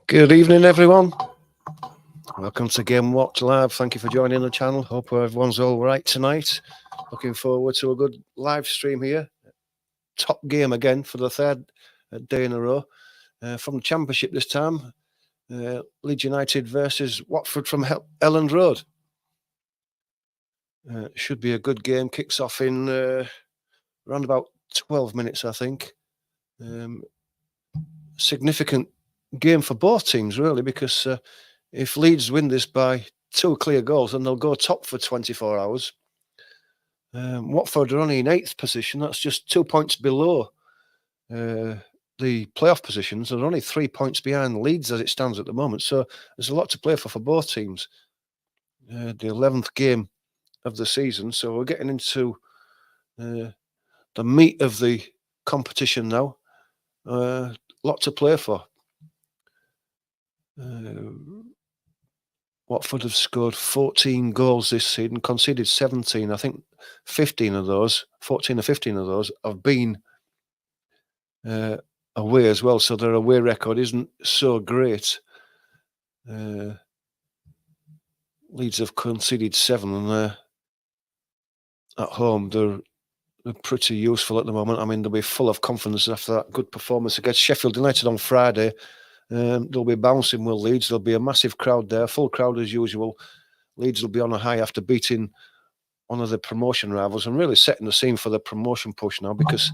Good evening, everyone. Welcome to Game Watch Live. Thank you for joining the channel. Hope everyone's all right tonight. Looking forward to a good live stream here. Top game again for the third day in a row. From the Championship this time, Leeds United versus Watford from Elland Road. Should be a good game. Kicks off in around about 12 minutes, I think. Significant game for both teams, really, because if Leeds win this by 2 clear goals, then they'll go top for 24 hours. Watford are only in 8th position. That's just 2 points below the playoff positions. They're only 3 points behind Leeds as it stands at the moment. So there's a lot to play for both teams. The 11th game of the season. So we're getting into the meat of the competition now. Lot to play for. Watford have scored 14 goals this season, conceded 17. I think 14 or 15 of those have been away as well. So their away record isn't so great. Leeds have conceded 7, and at home they're pretty useful at the moment. I mean, they'll be full of confidence after that good performance against Sheffield United on Friday. They'll be bouncing with Leeds. There'll be a massive crowd there, full crowd as usual. Leeds will be on a high after beating one of the promotion rivals and really setting the scene for the promotion push now, because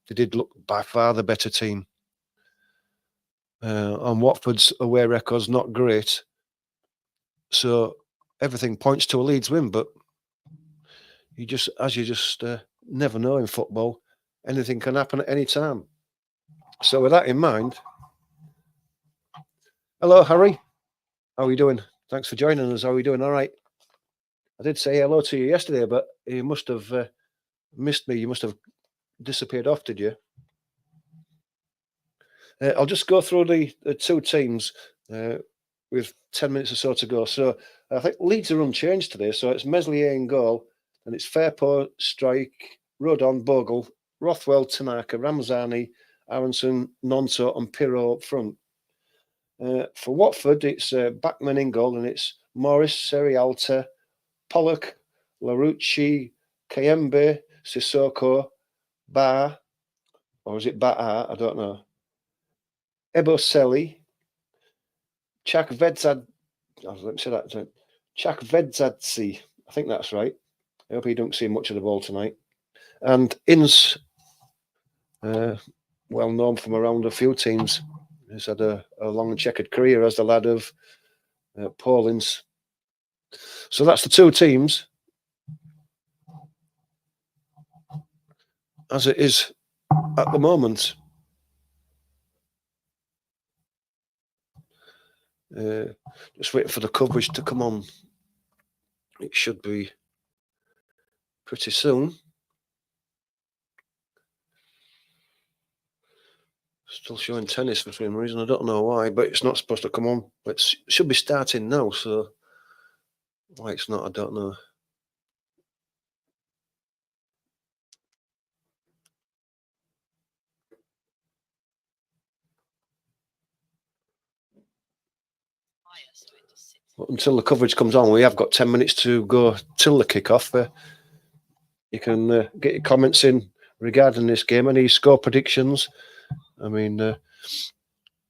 they did look by far the better team. On Watford's away record's not great, so everything points to a Leeds win, but you just never know in football. Anything can happen at any time. So with that in mind, hello, Harry. How are you doing? Thanks for joining us. How are you doing? All right. I did say hello to you yesterday, but you must have missed me. You must have disappeared off, did you? I'll just go through the two teams with 10 minutes or so to go. So I think Leeds are unchanged today. So it's Meslier in goal, and it's Fairpo, Strike, Rodon, Bogle, Rothwell, Tanaka, Ramzani, Aronson, Nonto, and Pirro up front. For Watford, it's Bachmann in goal, and it's Morris, Serialta, Pollock, Larucci, Kayembe, Sissoko, Ba, or is it Ba'a? I don't know. Eboseli, Chakvedzad. Let me say that. Chakvedzadzi. I think that's right. I hope he don't see much of the ball tonight. And Inns, well known from around a few teams. He's had a long and checkered career as the lad of Paulins. So that's the two teams as it is at the moment. Just waiting for the coverage to come on. It should be pretty soon. Still showing tennis for some reason. I don't know why, but it's not supposed to come on. But it should be starting now, so why it's not, I don't know. But until the coverage comes on, we have got 10 minutes to go till the kickoff. You can get your comments in regarding this game. Any score predictions? I mean,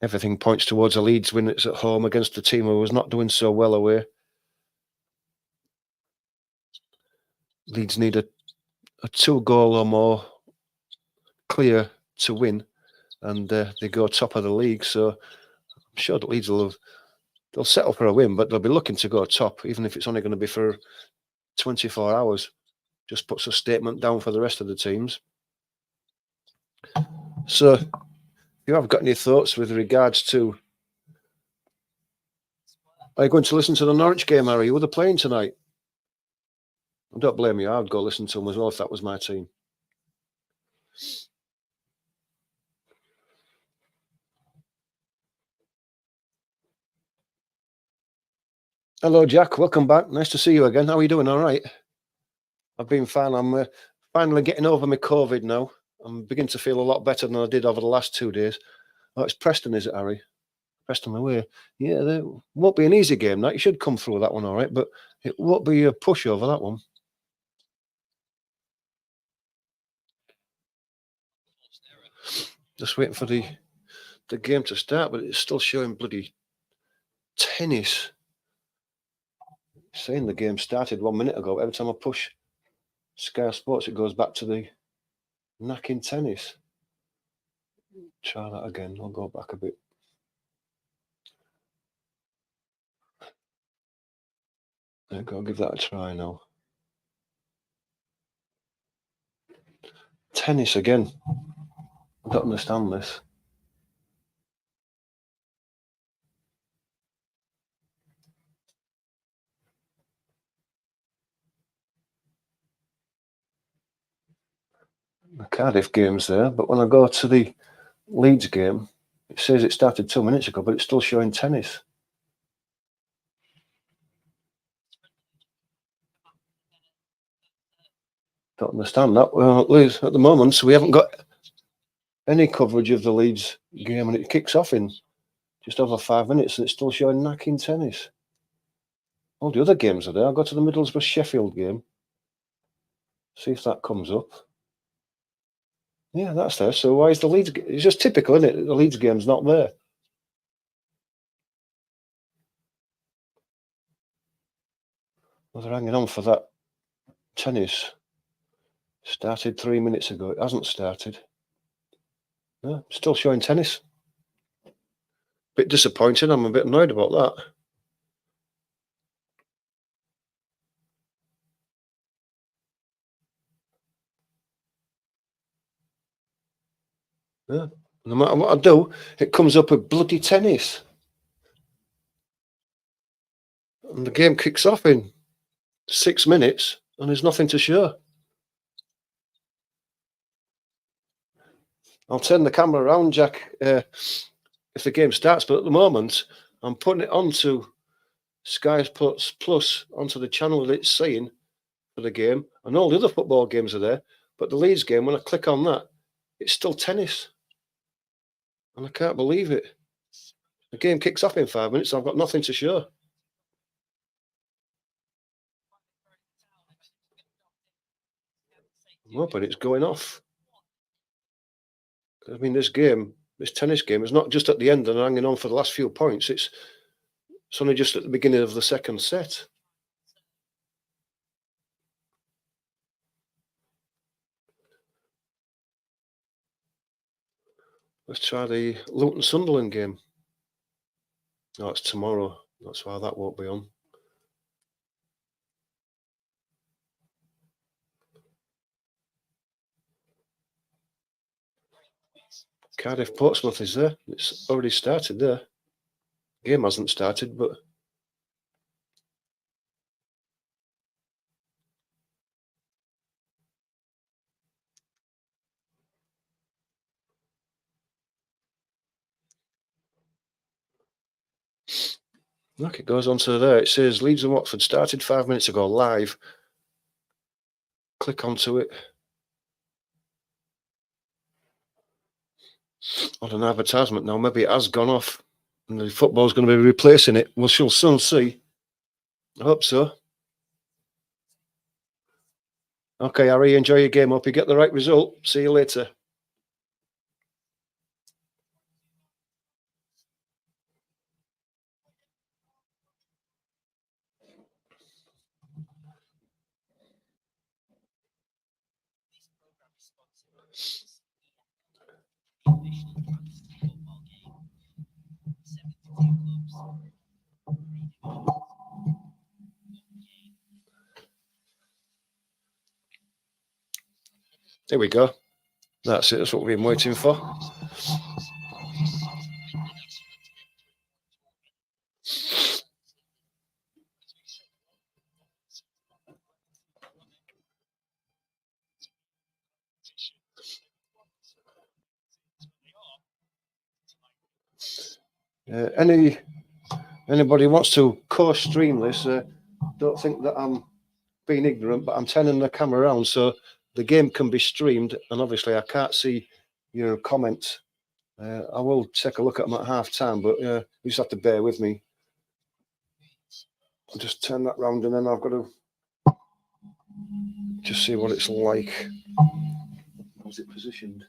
everything points towards a Leeds win. It's at home against a team who was not doing so well away. Leeds need a 2-goal or more clear to win, and they go top of the league. So I'm sure that Leeds they'll settle for a win, but they'll be looking to go top, even if it's only going to be for 24 hours. Just puts a statement down for the rest of the teams. So if you have got any thoughts with regards to, are you going to listen to the Norwich game, Harry? Who are they playing tonight? I don't blame you. I'd go listen to them as well if that was my team. Hello, Jack. Welcome back. Nice to see you again. How are you doing? All right. I've been fine. I'm finally getting over my COVID now. I'm beginning to feel a lot better than I did over the last 2 days. Oh, it's Preston, is it, Harry? Preston away. Yeah, there won't be an easy game. That you should come through that one all right, but it won't be a pushover, that one. Just waiting for the game to start, but it's still showing bloody tennis. Saying the game started 1 minute ago. Every time I push Sky Sports, it goes back to the knacking tennis. Try that again. I'll go back a bit. There you go. Give that a try now. Tennis again. I don't understand this. The Cardiff game's there, but when I go to the Leeds game, it says it started 2 minutes ago, but it's still showing tennis. Don't understand that. Well, at least at the moment, so we haven't got any coverage of the Leeds game, and it kicks off in just over 5 minutes, and it's still showing knacking tennis. All the other games are there. I'll go to the Middlesbrough Sheffield game. See if that comes up. Yeah, that's there. So why is the Leeds? It's just typical, isn't it? The Leeds game's not there. Well, they're hanging on for that tennis. Started 3 minutes ago. It hasn't started. No, still showing tennis. Bit disappointing. I'm a bit annoyed about that. Yeah. No matter what I do, it comes up with bloody tennis. And the game kicks off in 6 minutes and there's nothing to show. I'll turn the camera around, Jack, if the game starts, but at the moment, I'm putting it onto Sky Sports Plus, onto the channel that it's saying for the game, and all the other football games are there. But the Leeds game, when I click on that, it's still tennis. And I can't believe it. The game kicks off in 5 minutes, and I've got nothing to show. I'm hoping it's going off. I mean, this tennis game, is not just at the end and hanging on for the last few points. It's only just at the beginning of the second set. Let's try the Luton Sunderland game. No, it's tomorrow. That's why that won't be on. Cardiff Portsmouth is there. It's already started there. Game hasn't started, but look, it goes on to there. It says Leeds and Watford started 5 minutes ago live. Click onto it. On an advertisement now. Maybe it has gone off and the football's going to be replacing it. We shall soon see. I hope so. Okay, Harry, enjoy your game. Hope you get the right result. See you later. There we go. That's it. That's what we've been waiting for. Anybody wants to co-stream this, don't think that I'm being ignorant, but I'm turning the camera around so the game can be streamed, and obviously I can't see your comments I will take a look at them at half time, but you just have to bear with me. I'll just turn that round and then I've got to just see what it's like. How's it positioned?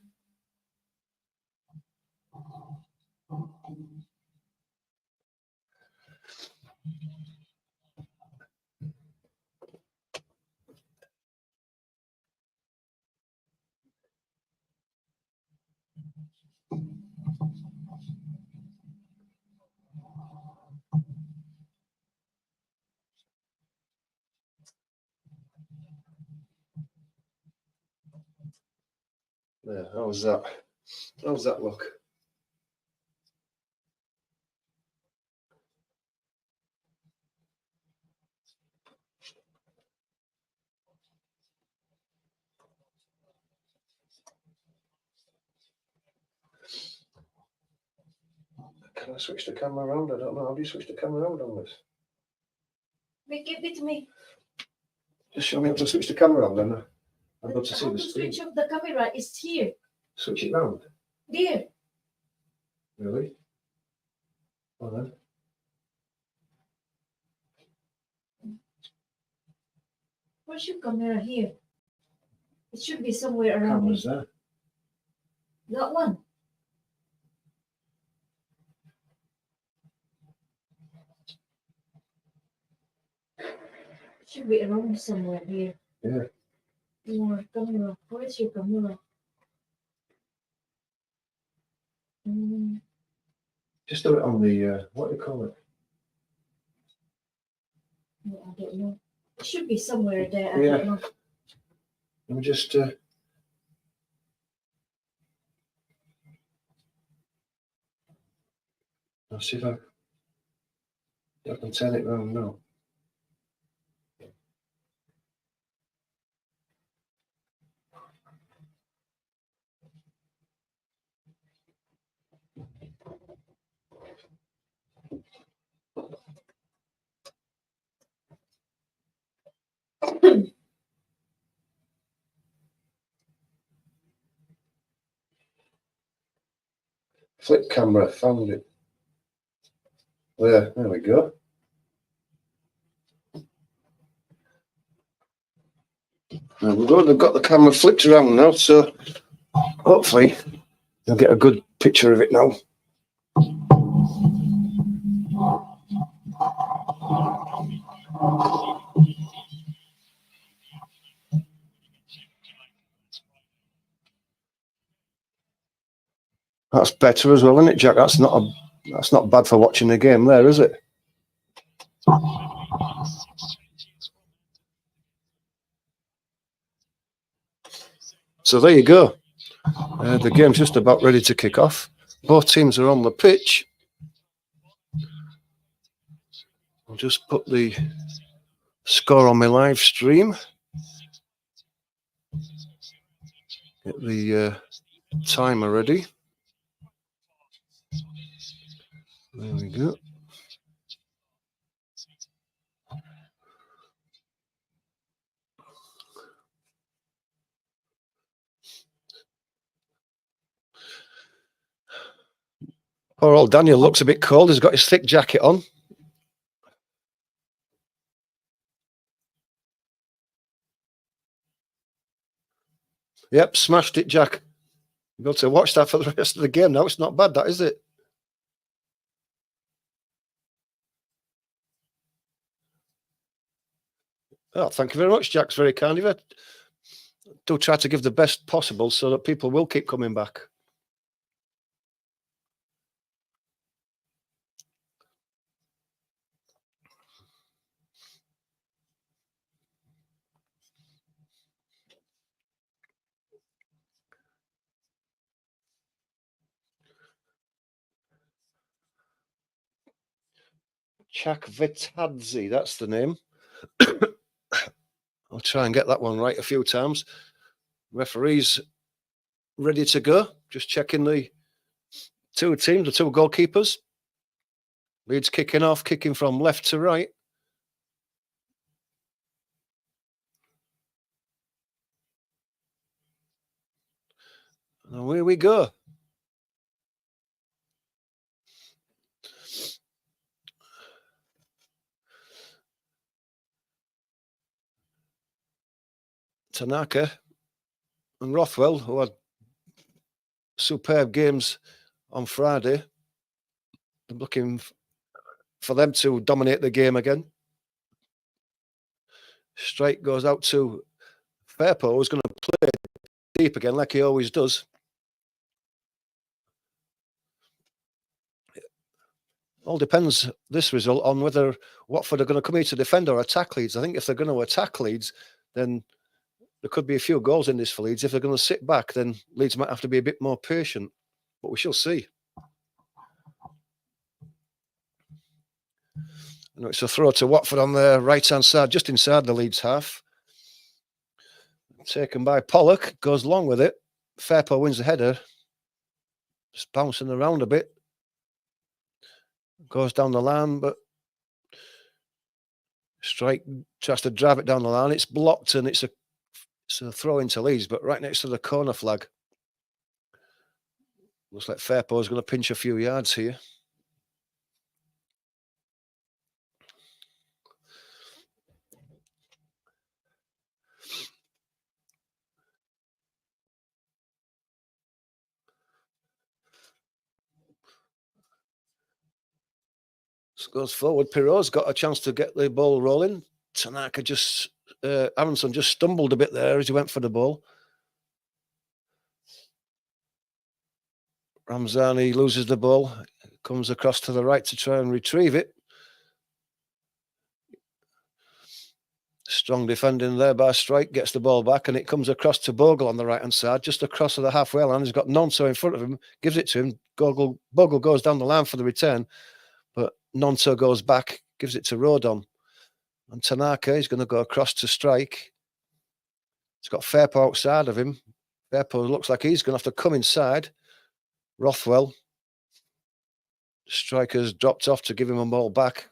There, how's that? How's that look? Can I switch the camera around? I don't know. How do you switch the camera around on this? Give it to me. Just show me how to switch the camera around then. I'd love to see How the to screen. switch off the camera? It's here. Switch it round? There. Really? Well then. Where's your camera here? It should be somewhere around Camera's here. there. That one. It should be around somewhere here. Yeah. Your camera. Where's your camera? Just do it on the, what do you call it? I don't know. It should be somewhere there. I Yeah. don't know. Let me just, I'll see if I can turn it round now. Flip camera, found it. There we go. There we go. They've got the camera flipped around now, so hopefully you'll get a good picture of it now. That's better as well, isn't it, Jack? That's not bad for watching the game there, is it? So there you go. The game's just about ready to kick off. Both teams are on the pitch. I'll just put the score on my live stream. Get the timer ready. There we go. Poor old Daniel looks a bit cold. He's got his thick jacket on. Yep, smashed it, Jack. You'll be able to watch that for the rest of the game now. It's not bad, that, is it? Oh, thank you very much, Jack. It's very kind of you. Do try to give the best possible so that people will keep coming back. Chakvetadze, that's the name. I'll try and get that one right a few times. Referee's ready to go. Just checking the two teams, the two goalkeepers. Leeds kicking off, kicking from left to right. And away we go. Tanaka and Rothwell, who had superb games on Friday. I'm looking for them to dominate the game again. Strike goes out to Fairpo, who's going to play deep again like he always does. All depends, this result, on whether Watford are going to come here to defend or attack Leeds. I think if they're going to attack Leeds, then there could be a few goals in this for Leeds. If they're going to sit back, then Leeds might have to be a bit more patient. But we shall see. It's a throw to Watford on the right-hand side, just inside the Leeds half. Taken by Pollock, goes long with it. Fairpo wins the header. Just bouncing around a bit. Goes down the line, but Strike tries to drive it down the line. It's blocked and it's a throw into Leeds, but right next to the corner flag. Looks like Fairpo is going to pinch a few yards here. Goes forward. Pirot's got a chance to get the ball rolling. Tanaka Aronson just stumbled a bit there as he went for the ball. Ramzani loses the ball, comes across to the right to try and retrieve it. Strong defending there by Strike, gets the ball back, and it comes across to Bogle on the right-hand side, just across to the halfway line. He's got Nonto in front of him, gives it to him. Bogle goes down the line for the return, but Nonto goes back, gives it to Rodon. And Tanaka is going to go across to Strike. He's got Fairpo outside of him. Fairpo looks like he's going to have to come inside. Rothwell. Striker's dropped off to give him a ball back.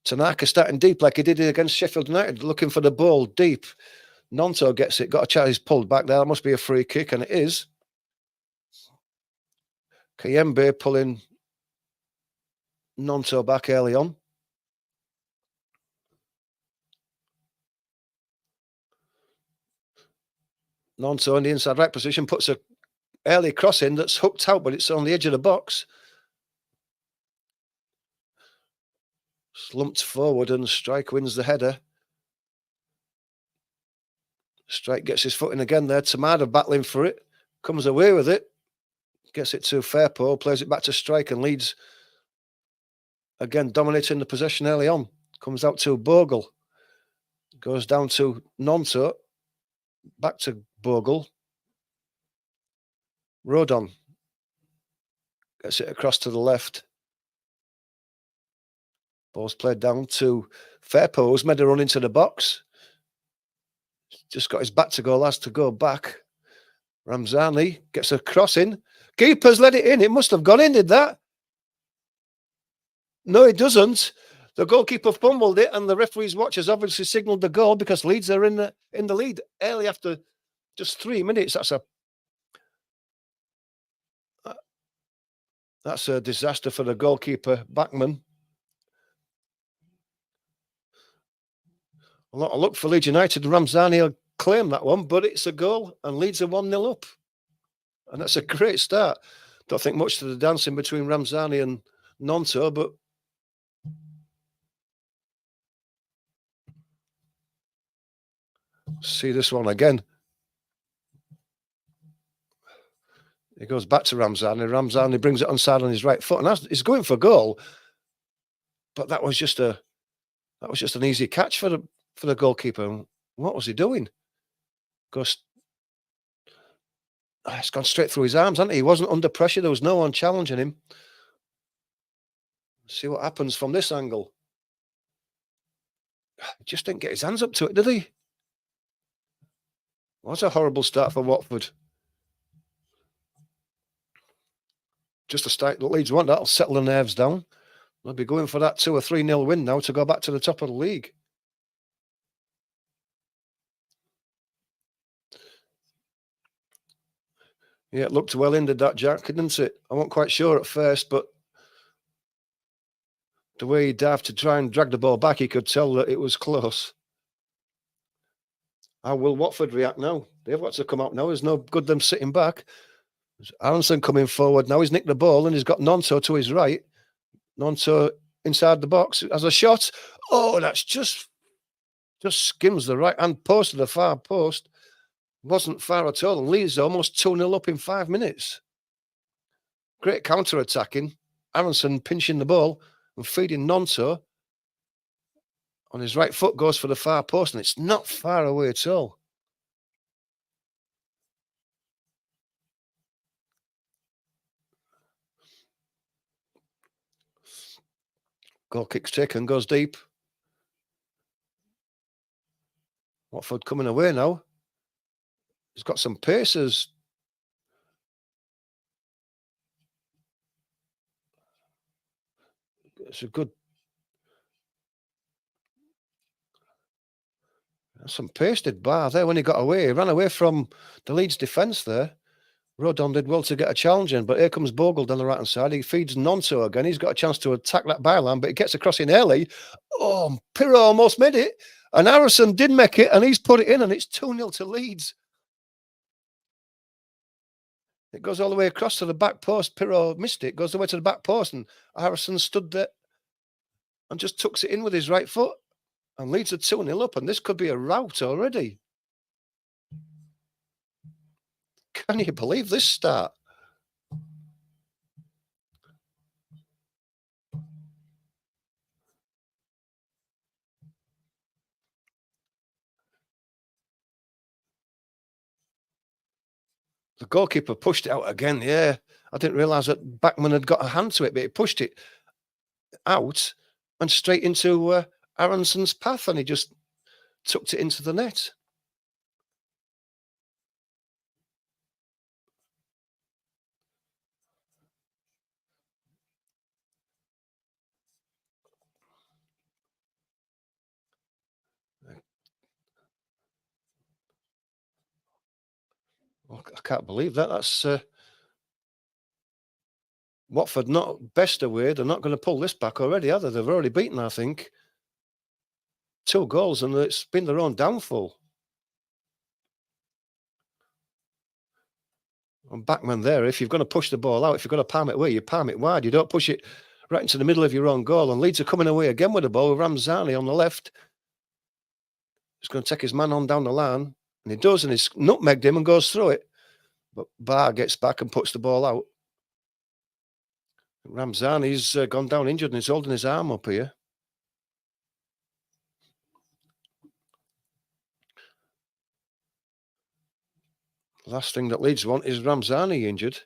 Tanaka starting deep like he did against Sheffield United, looking for the ball deep. Nonto gets it, got a chance, he's pulled back there. That must be a free kick, and it is. Kayembe pulling Nonto back early on. Nonto in the inside right position puts a early cross in that's hooked out, but it's on the edge of the box. Slumped forward and Strike wins the header. Strike gets his foot in again there. Tamada battling for it. Comes away with it. Gets it to Fairpo. Plays it back to Strike and Leeds again dominating the possession early on. Comes out to Bogle. Goes down to Nonto. Back to Bogle. Rodon. Gets it across to the left. Ball's played down to Fairpo, who's made a run into the box. Just got his back to goal, has to go back. Ramzani gets a cross in. Keeper's let it in. It must have gone in, did that? No, it doesn't. The goalkeeper fumbled it, and the referee's watch has obviously signalled the goal because Leeds are in the lead early after just 3 minutes. That's a disaster for the goalkeeper, Backman. A lot of luck for Leeds United. Ramzani will claim that one, but it's a goal, and Leeds are 1-0 up. And that's a great start. Don't think much to the dancing between Ramzani and Nonto, but see this one again. He goes back to Ramzani. Ramzani brings it onside on his right foot, and he's going for goal. But that was just an easy catch for the goalkeeper. What was he doing? It's gone straight through his arms, hasn't he? He wasn't under pressure. There was no one challenging him. See what happens from this angle. He just didn't get his hands up to it, did he? What a horrible start for Watford. Just a start that Leeds want. That'll settle the nerves down. They'll be going for that 2 or 3-0 win now to go back to the top of the league. Yeah, it looked well in, did that, Jack, didn't it? I wasn't quite sure at first, but the way he dived to try and drag the ball back, he could tell that it was close. How will Watford react now? They've got to come out now. There's no good them sitting back. There's Aronson coming forward now. He's nicked the ball and he's got Nonto to his right. Nonto inside the box as a shot. Oh, that's just skims the right hand post to the far post. Wasn't far at all. And Leeds almost 2-0 up in 5 minutes. Great counter-attacking. Aronson pinching the ball and feeding Nonto. On his right foot goes for the far post, and it's not far away at all. Goal kick's taken, goes deep. Watford coming away now. He's got some paces. It's a good... Some pasted bar there when he got away. He ran away from the Leeds defence there. Rodon did well to get a challenge in, but here comes Bogle down the right-hand side. He feeds Nonto again. He's got a chance to attack that byline, but he gets across in early. Oh, Pirro almost made it. And Harrison did make it, and he's put it in, and it's 2-0 to Leeds. It goes all the way across to the back post. Pirro missed it. Goes the way to the back post, and Harrison stood there and just tucks it in with his right foot. And Leeds are 2-0 up, and this could be a rout already. Can you believe this start? The goalkeeper pushed it out again. Yeah, I didn't realise that Bachmann had got a hand to it, but he pushed it out and straight into Aronson's path, and he just tucked it into the net. I can't believe that. That's Watford not best away. They're not going to pull this back already, are they? They've already beaten, I think, 2 goals, and it's been their own downfall. And Bachmann there, if you're going to push the ball out, if you're going to palm it away, you palm it wide. You don't push it right into the middle of your own goal. And Leeds are coming away again with the ball. Ramzani on the left. He's going to take his man on down the line. And he does, and he's nutmegged him and goes through it. But Barr gets back and puts the ball out. Ramzani's gone down injured and he's holding his arm up here. Last thing that Leeds want is Ramzani injured.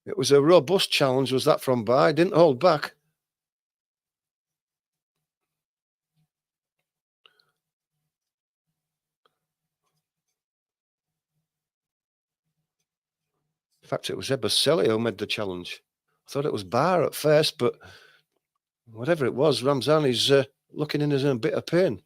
It was a robust challenge, was that from Barr? Didn't hold back. In fact, it was Eberselli who made the challenge. I thought it was Barr at first, but whatever it was, Ramzani's looking in his own bit of pain.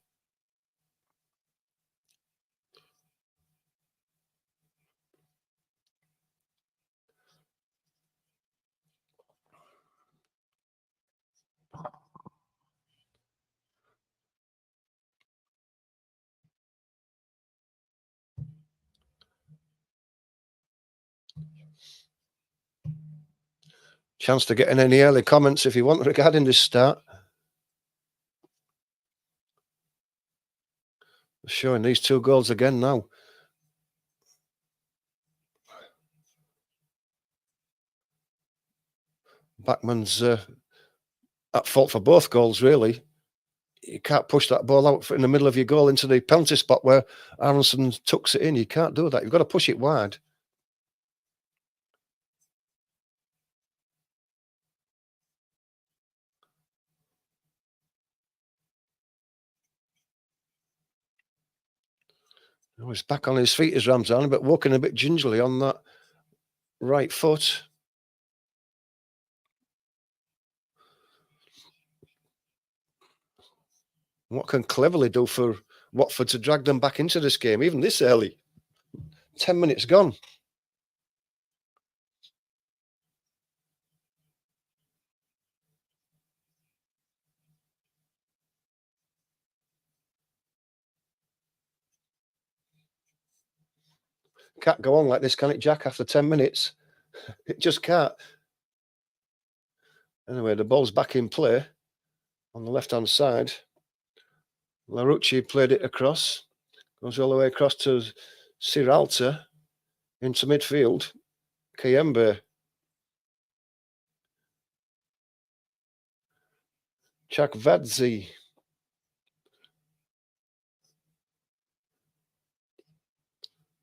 Chance to get in any early comments if you want regarding this start. Showing these 2 goals again now. Bachmann's at fault for both goals, really. You can't push that ball out in the middle of your goal into the penalty spot where Aronson tucks it in. You can't do that. You've got to push it wide. Oh, he's back on his feet, is Ramzani, but walking a bit gingerly on that right foot. What can Cleverly do for Watford to drag them back into this game, even this early? 10 minutes gone. Can't go on like this, can it, Jack, after 10 minutes? It just can't. Anyway, the ball's back in play on the left-hand side. Larucci played it across. Goes all the way across to Siralta into midfield. Kayembe. Chakvadze.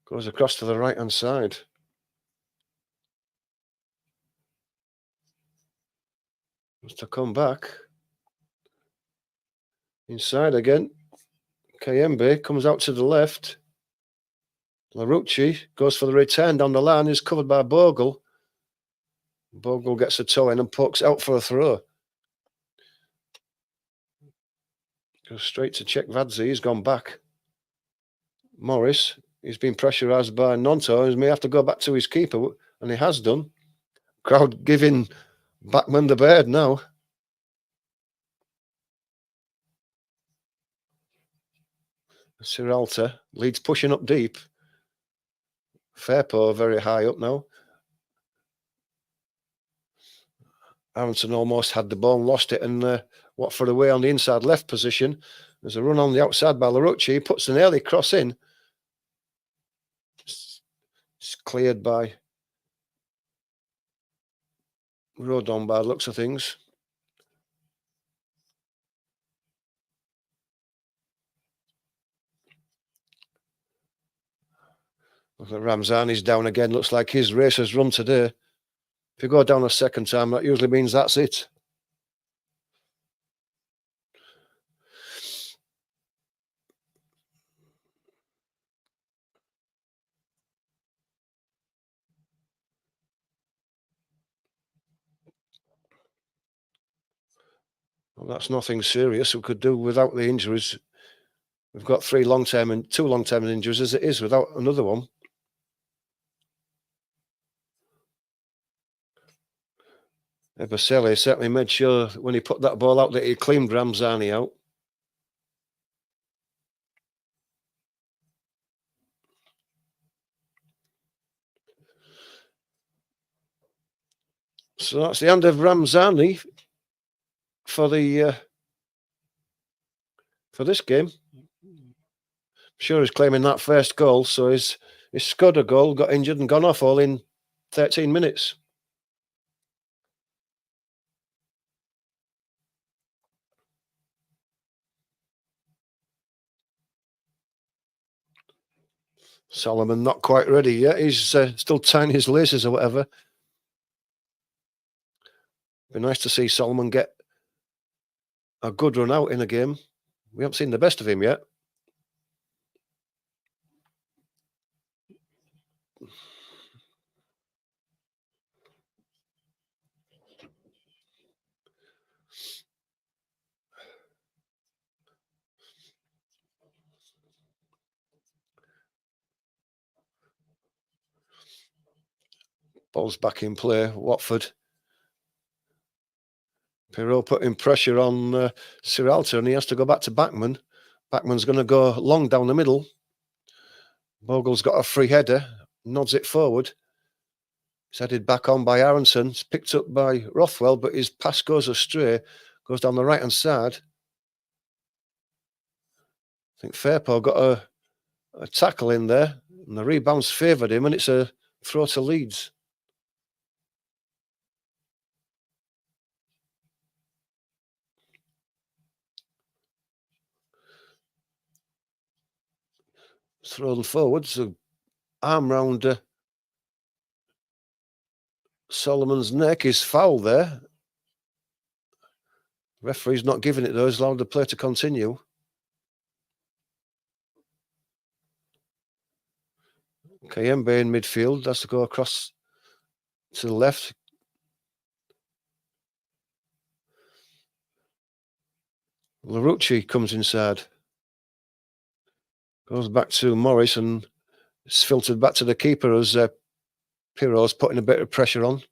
Goes across to the right-hand side. Wants to come back. Inside again. Kayembe comes out to the left. Larucci goes for the return down the line. Is covered by Bogle. Bogle gets a toe in and pokes out for a throw. Goes straight to Chekvadze. He's gone back. Morris, he's been pressurised by Nonto. He may have to go back to his keeper, and he has done. Crowd giving Bachmann the bird now. Siralta, Leeds pushing up deep. Fairpo very high up now. Aronson almost had the ball, lost it, and Watford away on the inside left position. There's a run on the outside by Larucci. He puts an early cross in. It's cleared by Rodon by the looks of things. Ramzani's down again. Looks like his race has run today. If you go down a second time, that usually means that's it. Well, that's nothing serious. We could do without the injuries. We've got two long-term injuries as it is without another one. Eberselli certainly made sure when he put that ball out that he cleaned Ramzani out. So that's the end of Ramzani for this game. I'm sure he's claiming that first goal. So he's scored a goal, got injured, and gone off all in 13 minutes. Solomon not quite ready yet. He's still tying his laces or whatever. Be nice to see Solomon get a good run out in a game. We haven't seen the best of him yet. Ball's back in play. Watford. Pirot putting pressure on Siralta, and he has to go back to Bachmann. Bachmann's going to go long down the middle. Bogle's got a free header, nods it forward. It's headed back on by Aronson. It's picked up by Rothwell, but his pass goes astray, goes down the right-hand side. I think Fairpo got a tackle in there, and the rebound's favoured him, and it's a throw to Leeds. Thrown forwards, an arm round Solomon's neck is foul there. Referee's not giving it though, he's allowed the play to continue. Kayembe in midfield, has to go across to the left. Larucci comes inside. Goes back to Morris and it's filtered back to the keeper as Pirot's putting a bit of pressure on.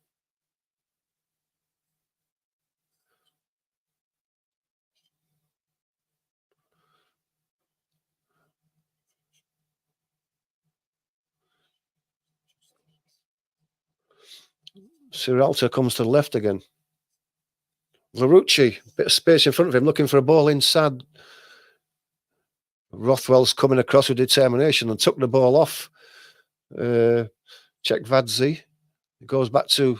Ciralta comes to the left again. Larucci, bit of space in front of him, looking for a ball inside. Rothwell's coming across with determination and took the ball off. Chekvadze. It goes back to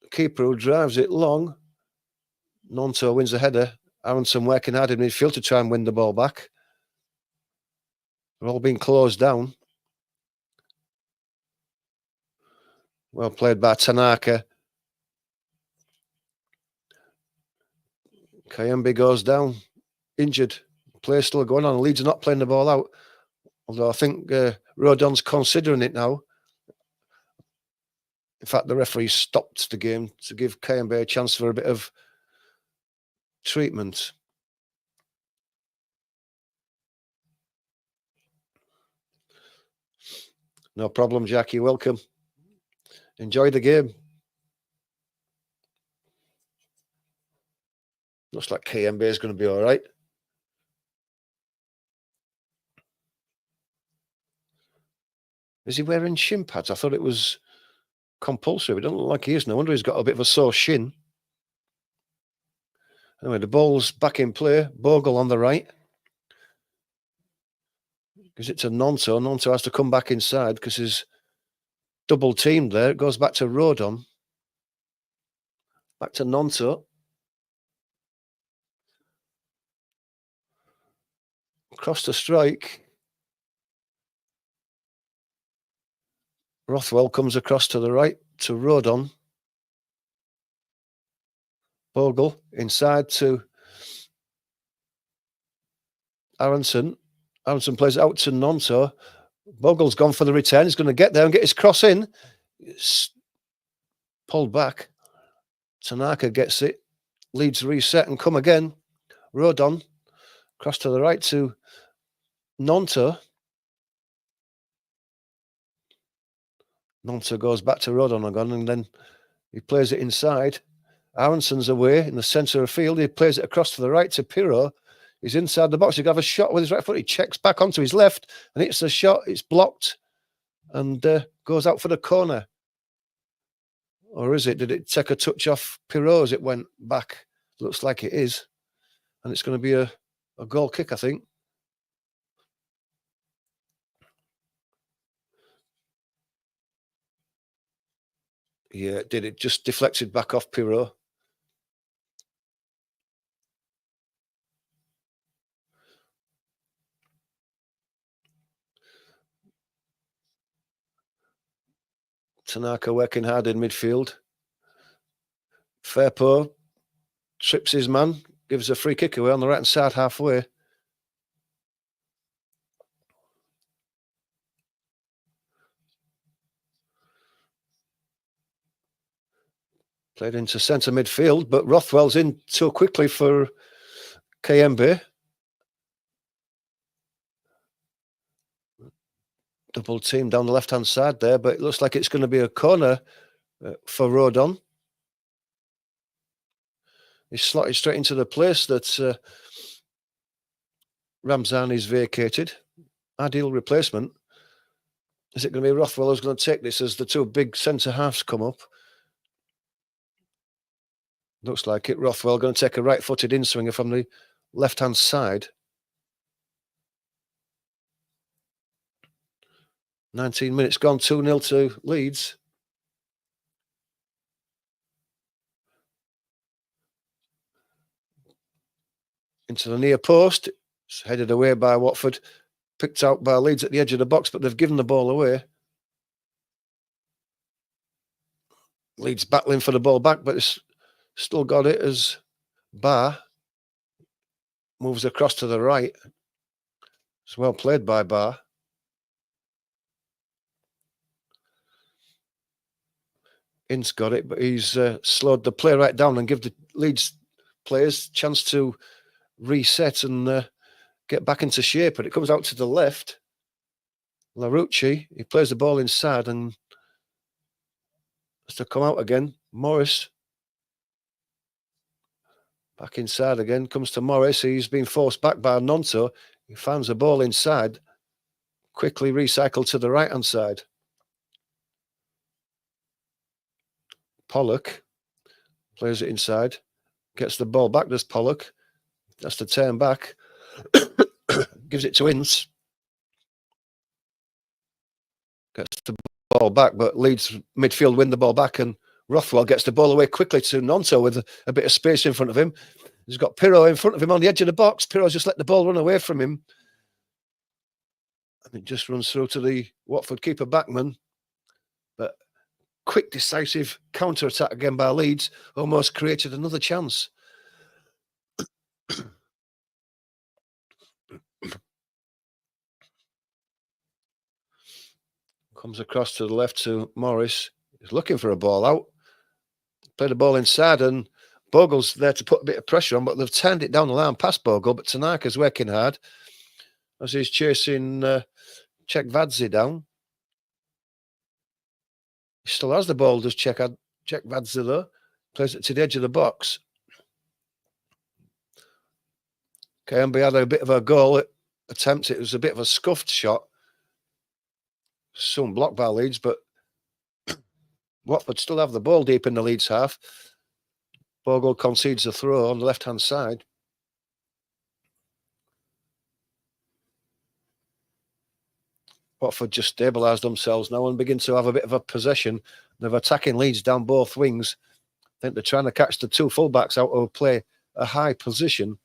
the keeper who drives it long. Nonto wins the header. Aronson working hard in midfield to try and win the ball back. They're all being closed down. Well played by Tanaka. Kayembe goes down, injured. Play still going on. Leeds are not playing the ball out. Although I think Rodon's considering it now. In fact, the referee stopped the game to give Kayembe a chance for a bit of treatment. No problem, Jackie. Welcome. Enjoy the game. Looks like Kayembe is going to be all right. Is he wearing shin pads? I thought it was compulsory. It doesn't look like he is. No wonder he's got a bit of a sore shin. Anyway, the ball's back in play. Bogle on the right. Gives it to Nonto. Nonto has to come back inside because he's double teamed there. It goes back to Rodon. Back to Nonto. Across the strike. Rothwell comes across to the right to Rodon. Bogle inside to Aronson. Aronson plays it out to Nonto. Bogle's gone for the return. He's going to get there and get his cross in. It's pulled back. Tanaka gets it. Leeds reset and come again. Rodon. Cross to the right to Nonto. Nonto goes back to Rodon again and then he plays it inside. Aronson's away in the centre of field. He plays it across to the right to Pirro. He's inside the box. He can have a shot with his right foot. He checks back onto his left and hits the shot. It's blocked and goes out for the corner. Or is it? Did it take a touch off Pirro as it went back? Looks like it is. And it's going to be a goal kick, I think. Yeah, it did. It just deflected back off Pirro. Tanaka working hard in midfield. Firpo trips his man, gives a free kick away on the right-hand side halfway. Played into centre midfield, but Rothwell's in so quickly for Kayembe. Double team down the left-hand side there, but it looks like it's going to be a corner for Rodon. He's slotted straight into the place that Ramzani's vacated. Ideal replacement. Is it going to be Rothwell who's going to take this as the two big centre halves come up? Looks like it. Rothwell going to take a right-footed in-swinger from the left-hand side. 19 minutes gone, 2-0 to Leeds. Into the near post. It's headed away by Watford. Picked out by Leeds at the edge of the box, but they've given the ball away. Leeds battling for the ball back, but it's still got it as Barr moves across to the right. It's well played by Barr. Ince got it, but he's slowed the play right down and give the Leeds players a chance to reset and get back into shape. But it comes out to the left. Larucci, he plays the ball inside and has to come out again. Morris. Back inside again. Comes to Morris. He's been forced back by Nonto. He finds the ball inside. Quickly recycled to the right-hand side. Pollock plays it inside, gets the ball back. Does Pollock? Has to turn back, gives it to Ince. Gets the ball back, but Leeds midfield win the ball back, and Rothwell gets the ball away quickly to Nonto with a bit of space in front of him. He's got Pirro in front of him on the edge of the box. Pirro's just let the ball run away from him. And it just runs through to the Watford keeper Backman. But quick, decisive counter-attack again by Leeds almost created another chance. Comes across to the left to Morris. He's looking for a ball out. Played the ball inside, and Bogle's there to put a bit of pressure on, but they've turned it down the line past Bogle. But Tanaka's working hard as he's chasing Chekvadze down. He still has the ball, does Chekvadze though. Plays it to the edge of the box. KMB had a bit of a goal attempt. It was a bit of a scuffed shot. Soon blocked by Leeds, but Watford still have the ball deep in the Leeds half. Bogle concedes a throw on the left-hand side. Watford just stabilised themselves now and begin to have a bit of a possession. They're attacking Leeds down both wings. I think they're trying to catch the two fullbacks out who play a high position.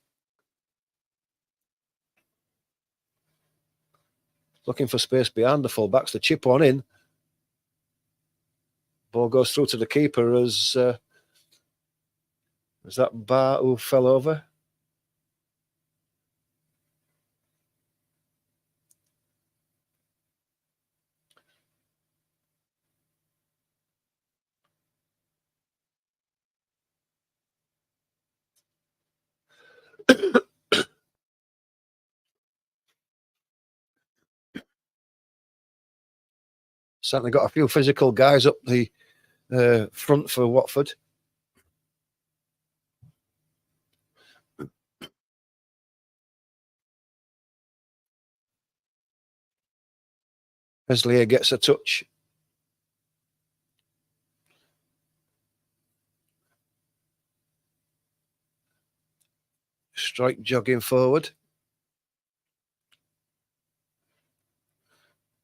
Looking for space behind the fullbacks. They chip one in. Ball goes through to the keeper as that Bar who fell over. Certainly got a few physical guys up the front for Watford. Meslier gets a touch. Strike jogging forward.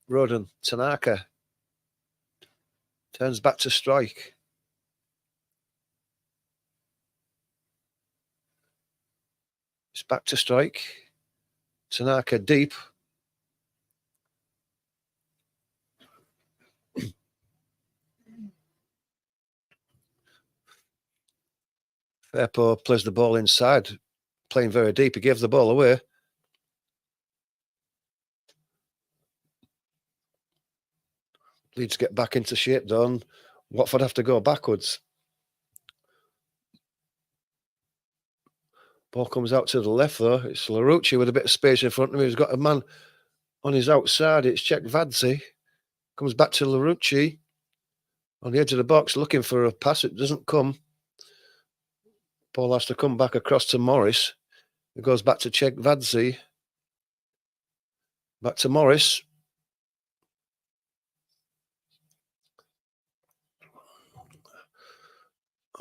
Roden, Tanaka turns back to strike. It's back to strike. Tanaka deep. Fairpo plays the ball inside, playing very deep. He gave the ball away. Leeds get back into shape, though, and Watford have to go backwards. Ball comes out to the left, though. It's Larouci with a bit of space in front of him. He's got a man on his outside. It's Chekvadze. Comes back to Larouci on the edge of the box, looking for a pass. It doesn't come. Ball has to come back across to Morris. It goes back to Chekvadze. Back to Morris.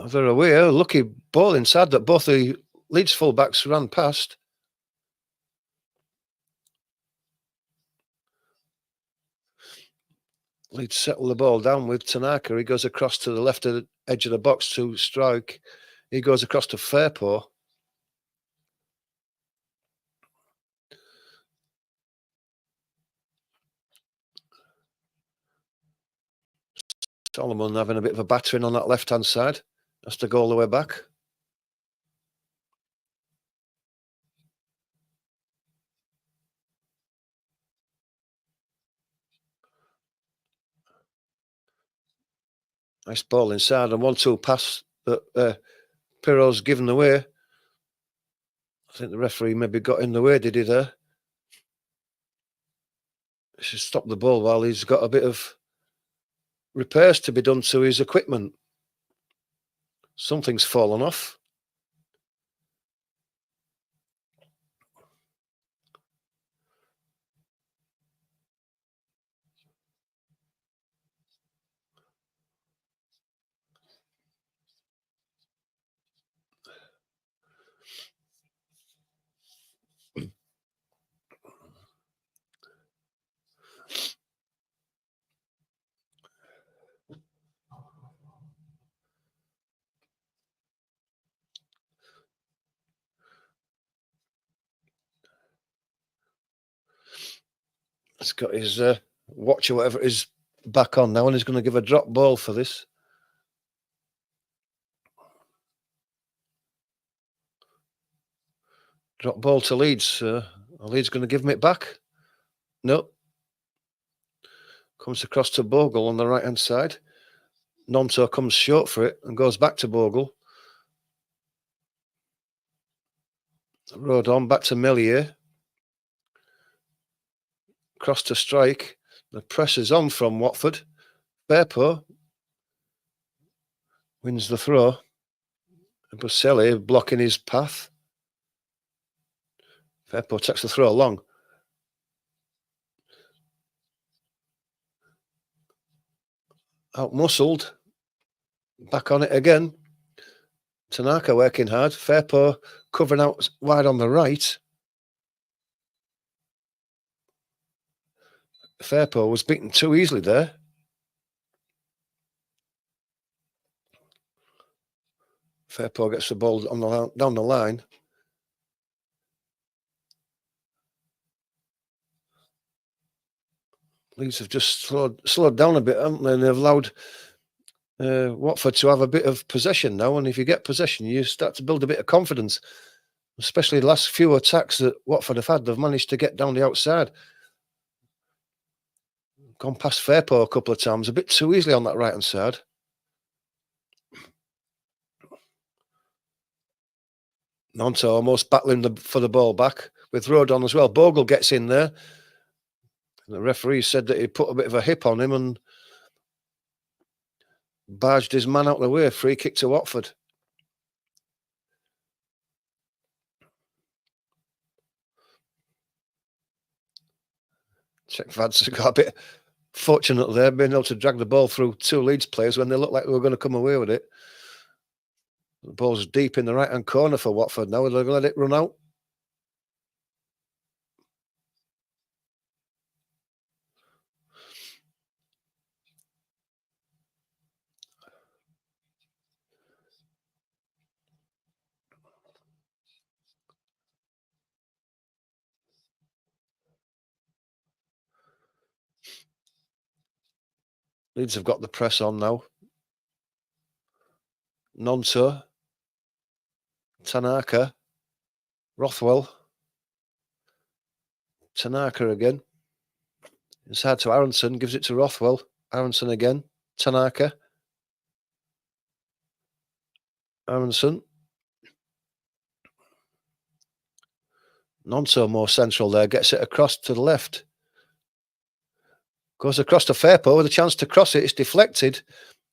They're away. A lucky ball inside that both the Leeds fullbacks ran past. Leeds settle the ball down with Tanaka. He goes across to the left of the edge of the box to strike. He goes across to Fairpo. Solomon having a bit of a battering on that left-hand side. Has to go all the way back. Nice ball inside and 1-2 pass that Pirro's given away. I think the referee maybe got in the way, did he there? He should stop the ball while he's got a bit of repairs to be done to his equipment. Something's fallen off. He's got his watch or whatever it is back on now, and he's going to give a drop ball for this. Drop ball to Leeds. Are Leeds going to give him it back? No. Comes across to Bogle on the right-hand side. Nonto comes short for it and goes back to Bogle. Rode on, back to Melier. Cross to strike. The press is on from Watford. Firpo wins the throw. Buscelli blocking his path. Firpo takes the throw long. Out muscled. Back on it again. Tanaka working hard. Firpo covering out wide on the right. Firpo was beaten too easily there. Firpo gets the ball on down the line. Leeds have just slowed down a bit, haven't they? And they've allowed Watford to have a bit of possession now. And if you get possession, you start to build a bit of confidence. Especially the last few attacks that Watford have had, they've managed to get down the outside. Gone past Firpo a couple of times, a bit too easily on that right-hand side. Nonto almost battling for the ball back with Rodon as well. Bogle gets in there. And the referee said that he put a bit of a hip on him and barged his man out of the way. Free kick to Watford. Czech Vads got a bit fortunate there, being able to drag the ball through two Leeds players when they looked like they were going to come away with it. The ball's deep in the right-hand corner for Watford now. They're going to let it run out. Leeds have got the press on now. Nonto. Tanaka. Rothwell. Tanaka again. Inside to Aronson. Gives it to Rothwell. Aronson again. Tanaka. Aronson. Nonto more central there. Gets it across to the left. Goes across to Firpo with a chance to cross it. It's deflected.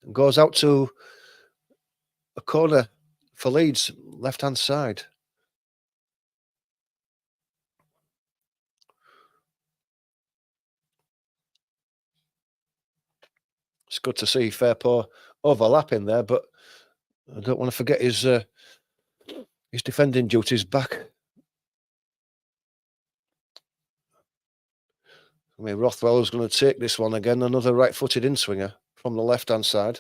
And goes out to a corner for Leeds. Left-hand side. It's good to see Firpo overlapping there, but I don't want to forget his defending duties back. I mean, Rothwell is going to take this one again. Another right-footed in-swinger from the left-hand side.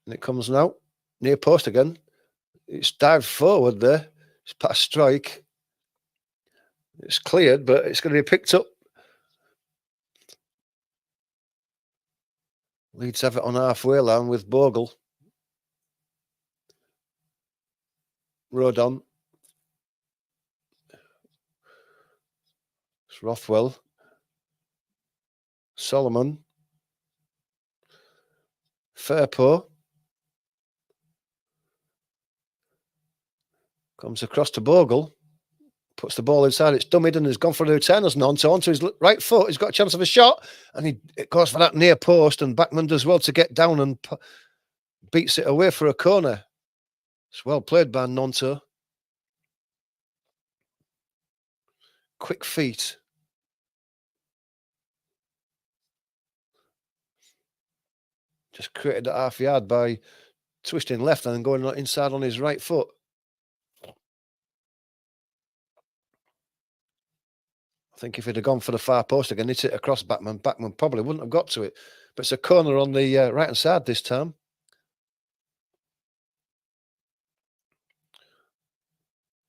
And it comes now. Near post again. It's dived forward there. It's past strike. It's cleared, but it's going to be picked up. Leeds have it on halfway line with Bogle. Rodon. It's Rothwell. Solomon. Firpo. Comes across to Bogle. Puts the ball inside. It's dummied and has gone for a return as Nonto onto his right foot. He's got a chance of a shot. And it goes for that near post. And Backman does well to get down and beats it away for a corner. It's well played by Nonto. Quick feet. Just created that half yard by twisting left and then going inside on his right foot. I think if he'd have gone for the far post again, hit it across Backman, Backman probably wouldn't have got to it. But it's a corner on the right-hand side this time.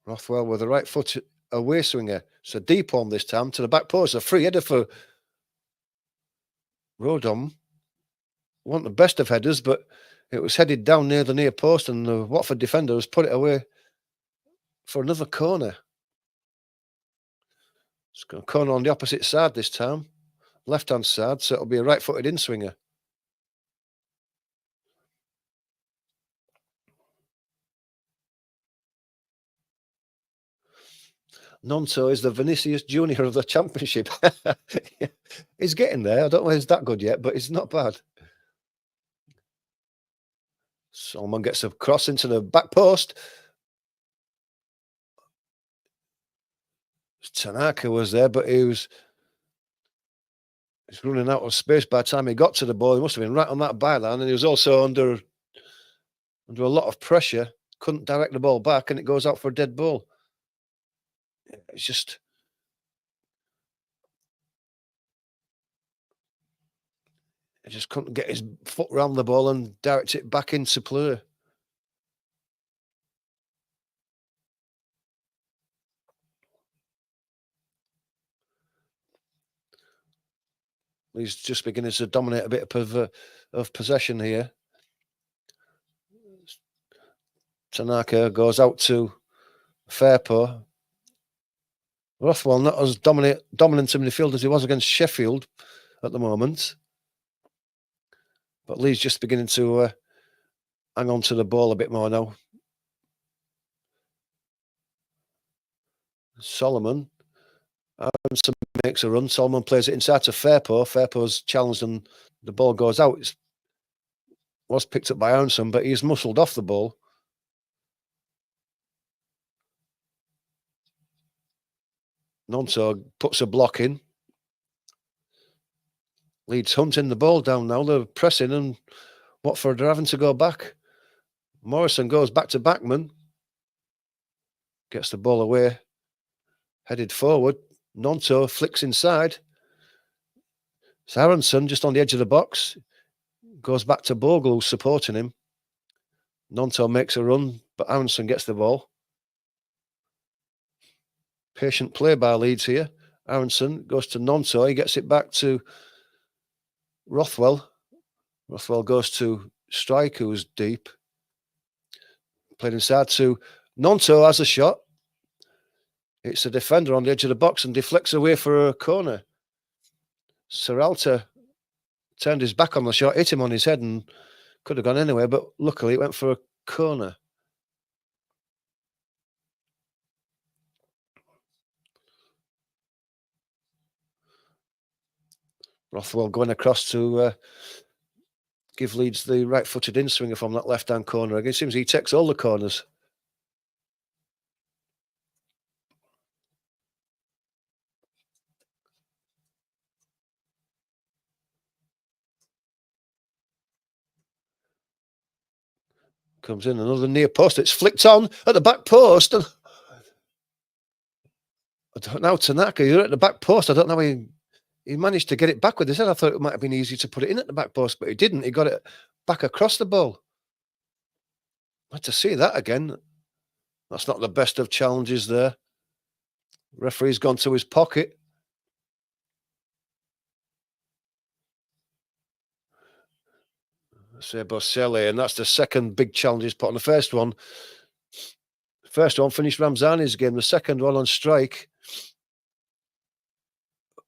Rothwell with a right foot away swinger. It's a deep one this time to the back post. A free header for Rodon. Wasn't the best of headers, but it was headed down near the near post, and the Watford defender has put it away for another corner. It's got a corner on the opposite side this time, left-hand side, so it'll be a right-footed in-swinger. Nonto is the Vinicius Junior of the Championship. He's getting there. I don't know if he's that good yet, but he's not bad. Solomon gets a cross into the back post. Tanaka was there, but he's running out of space by the time he got to the ball. He must have been right on that byline, and he was also under a lot of pressure. Couldn't direct the ball back, and it goes out for a dead ball. It's just he just couldn't get his foot around the ball and direct it back into play. He's just beginning to dominate a bit of possession here. Tanaka goes out to Fairpo. Rothwell not as dominant in midfield as he was against Sheffield at the moment. But Leeds just beginning to hang on to the ball a bit more now. Solomon. Aronson makes a run. Solomon plays it inside to Fairpo. Fairpo's challenged and the ball goes out. It was picked up by Aronson, but he's muscled off the ball. Nonto puts a block in. Leeds hunting the ball down now. They're pressing and Watford are having to go back. Morrison goes back to Backman. Gets the ball away. Headed forward. Nonto flicks inside. It's Aronson just on the edge of the box. Goes back to Bogle, supporting him. Nonto makes a run, but Aronson gets the ball. Patient play by Leeds here. Aronson goes to Nonto. He gets it back to Rothwell. Rothwell goes to Strike, who's deep. Played inside to Nonto, has a shot. It's a defender on the edge of the box and deflects away for a corner. Serralta turned his back on the shot, hit him on his head and could have gone anywhere, but luckily it went for a corner. Rothwell going across to give Leeds the right-footed in-swinger from that left-hand corner. It seems he takes all the corners. Comes in another near post. It's flicked on at the back post. And I don't know, Tanaka, you're at the back post. I don't know how he managed to get it back with his head. I thought it might have been easy to put it in at the back post, but he didn't. He got it back across the ball. I'd to see that again. That's not the best of challenges there. Referee's gone to his pocket. Say Boselli, and that's the second big challenge he's put on. The first one finished Ramzani's game. The second one on Strike.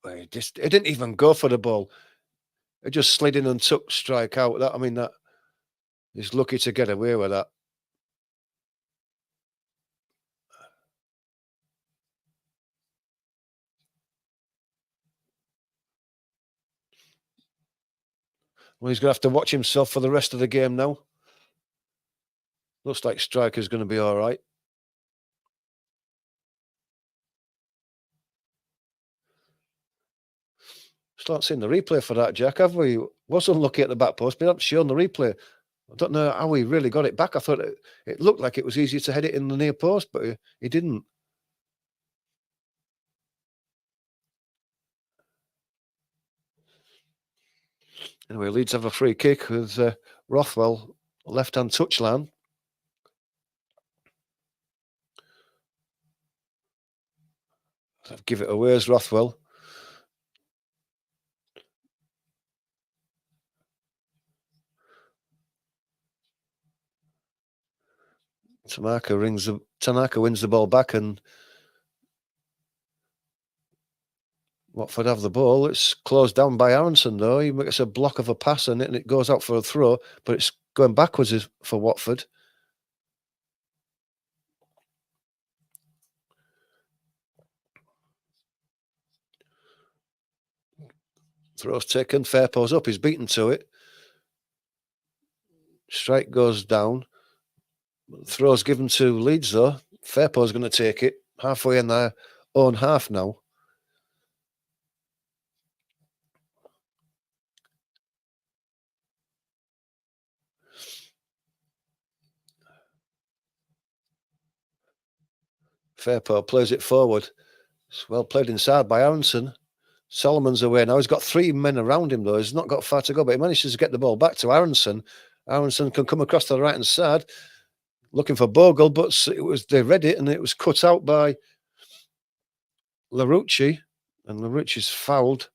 He didn't even go for the ball. It just slid in and took Strike out. That he's lucky to get away with that. Well, he's going to have to watch himself for the rest of the game now. Looks like Striker's going to be all right. Start seeing the replay for that, Jack, have we? Was unlucky at the back post, but haven't shown the replay. I don't know how he really got it back. I thought it looked like it was easy to head it in the near post, but he didn't. Anyway, Leeds have a free kick with Rothwell, left-hand touchline. Give it away as Rothwell. Tanaka wins the ball back, and Watford have the ball. It's closed down by Aronson, though. He makes a block of a pass and it goes out for a throw, but it's going backwards for Watford. Throw's taken. Fairpo's up. He's beaten to it. Strike goes down. Throw's given to Leeds, though. Fairpo's going to take it. Halfway in their own half now. Fairpo plays it forward. It's well played inside by Aronson. Solomon's away now. He's got 3 men around him, though. He's not got far to go, but he manages to get the ball back to Aronson. Aronson can come across to the right-hand side, looking for Bogle, but they read it, and it was cut out by Larouci, and Larouci's fouled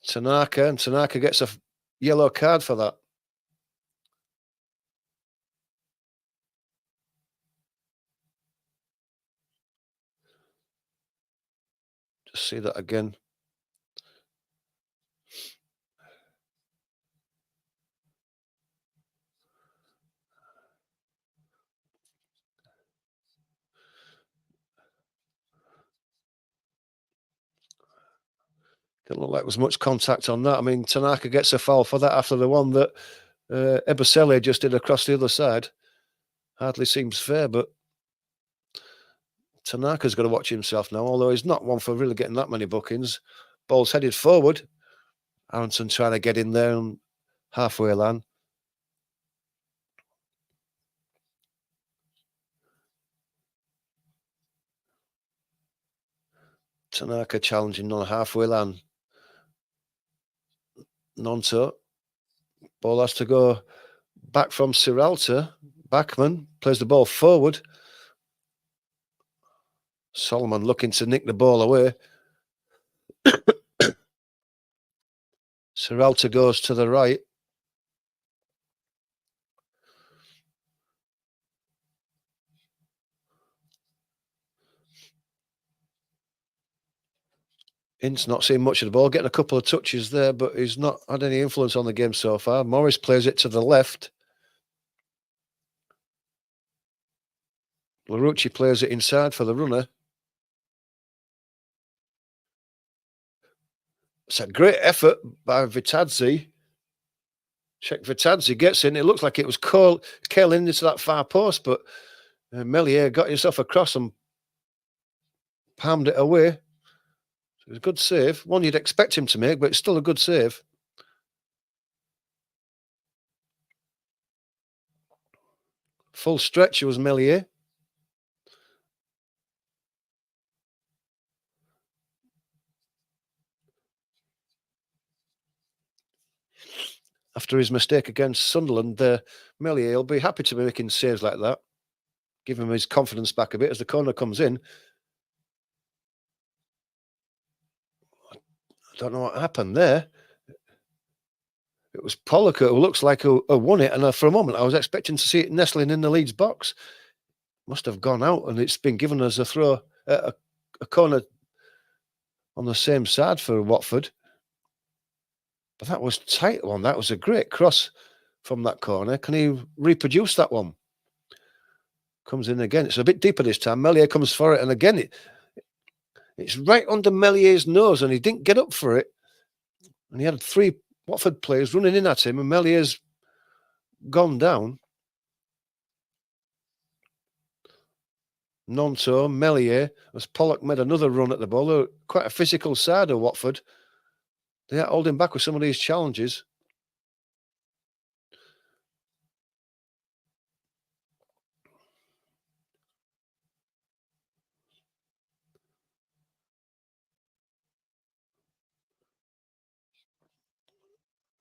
Tanaka, and Tanaka gets a yellow card for that. Just see that again. Didn't look like there was much contact on that. I mean, Tanaka gets a foul for that after the one that Ebosele just did across the other side. Hardly seems fair, but Tanaka's got to watch himself now, although he's not one for really getting that many bookings. Ball's headed forward. Aronson trying to get in there on halfway line. Tanaka challenging on halfway line. Nonto. Ball has to go back from Siralta. Backman plays the ball forward. Solomon looking to nick the ball away. Siralta goes to the right. Ince not seeing much of the ball, getting a couple of touches there, but he's not had any influence on the game so far. Morris plays it to the left. Larouci plays it inside for the runner. It's a great effort by Vitadze. Check Vitadze gets in. It looks like it was curling into that far post, but Melier got himself across and palmed it away. It was a good save. One you'd expect him to make, but it's still a good save. Full stretch was Melier. After his mistake against Sunderland, Melier will be happy to be making saves like that. Give him his confidence back a bit as the corner comes in. I don't know what happened there. It was Pollock who looks like who won it, and for a moment I was expecting to see it nestling in the Leeds box. Must have gone out, and it's been given as a throw, a corner on the same side for Watford. But that was a tight one. That was a great cross from that corner. Can he reproduce that one? Comes in again. It's a bit deeper this time. Melier comes for it, and again it's right under Melier's nose, and he didn't get up for it. And he had 3 Watford players running in at him, and Melier's gone down. Nonto, Melier, as Pollock made another run at the ball. They're quite a physical side of Watford. They are holding back with some of these challenges.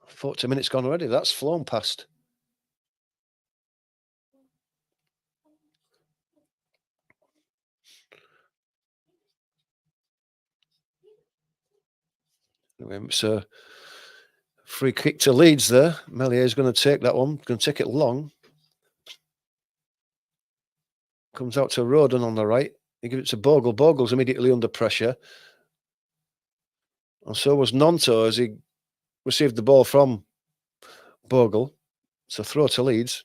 "40 minutes gone already. That's flown past." It's a free kick to Leeds there. Melier is going to take that one. Going to take it long. Comes out to Rodon on the right. He gives it to Bogle. Bogle's immediately under pressure. And so was Nonto as he received the ball from Bogle. It's a throw to Leeds.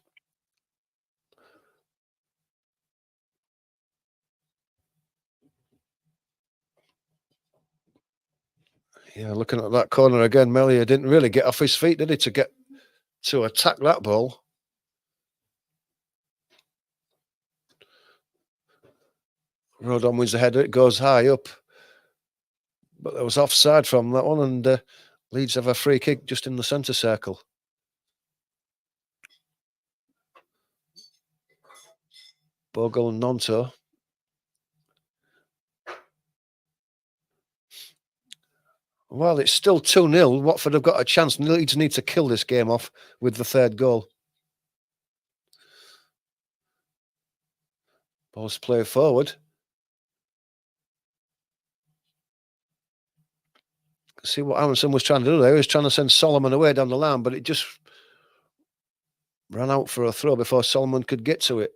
Yeah, looking at that corner again, Melier didn't really get off his feet, did he, to attack that ball? Rodon wins the header. It goes high up. But there was offside from that one, and Leeds have a free kick just in the centre circle. Bogle and Nonto. Well, it's still 2-0. Watford have got a chance. Leeds need to kill this game off with the third goal. Ball's played forward. See what Aronson was trying to do there. He was trying to send Solomon away down the line, but it just ran out for a throw before Solomon could get to it.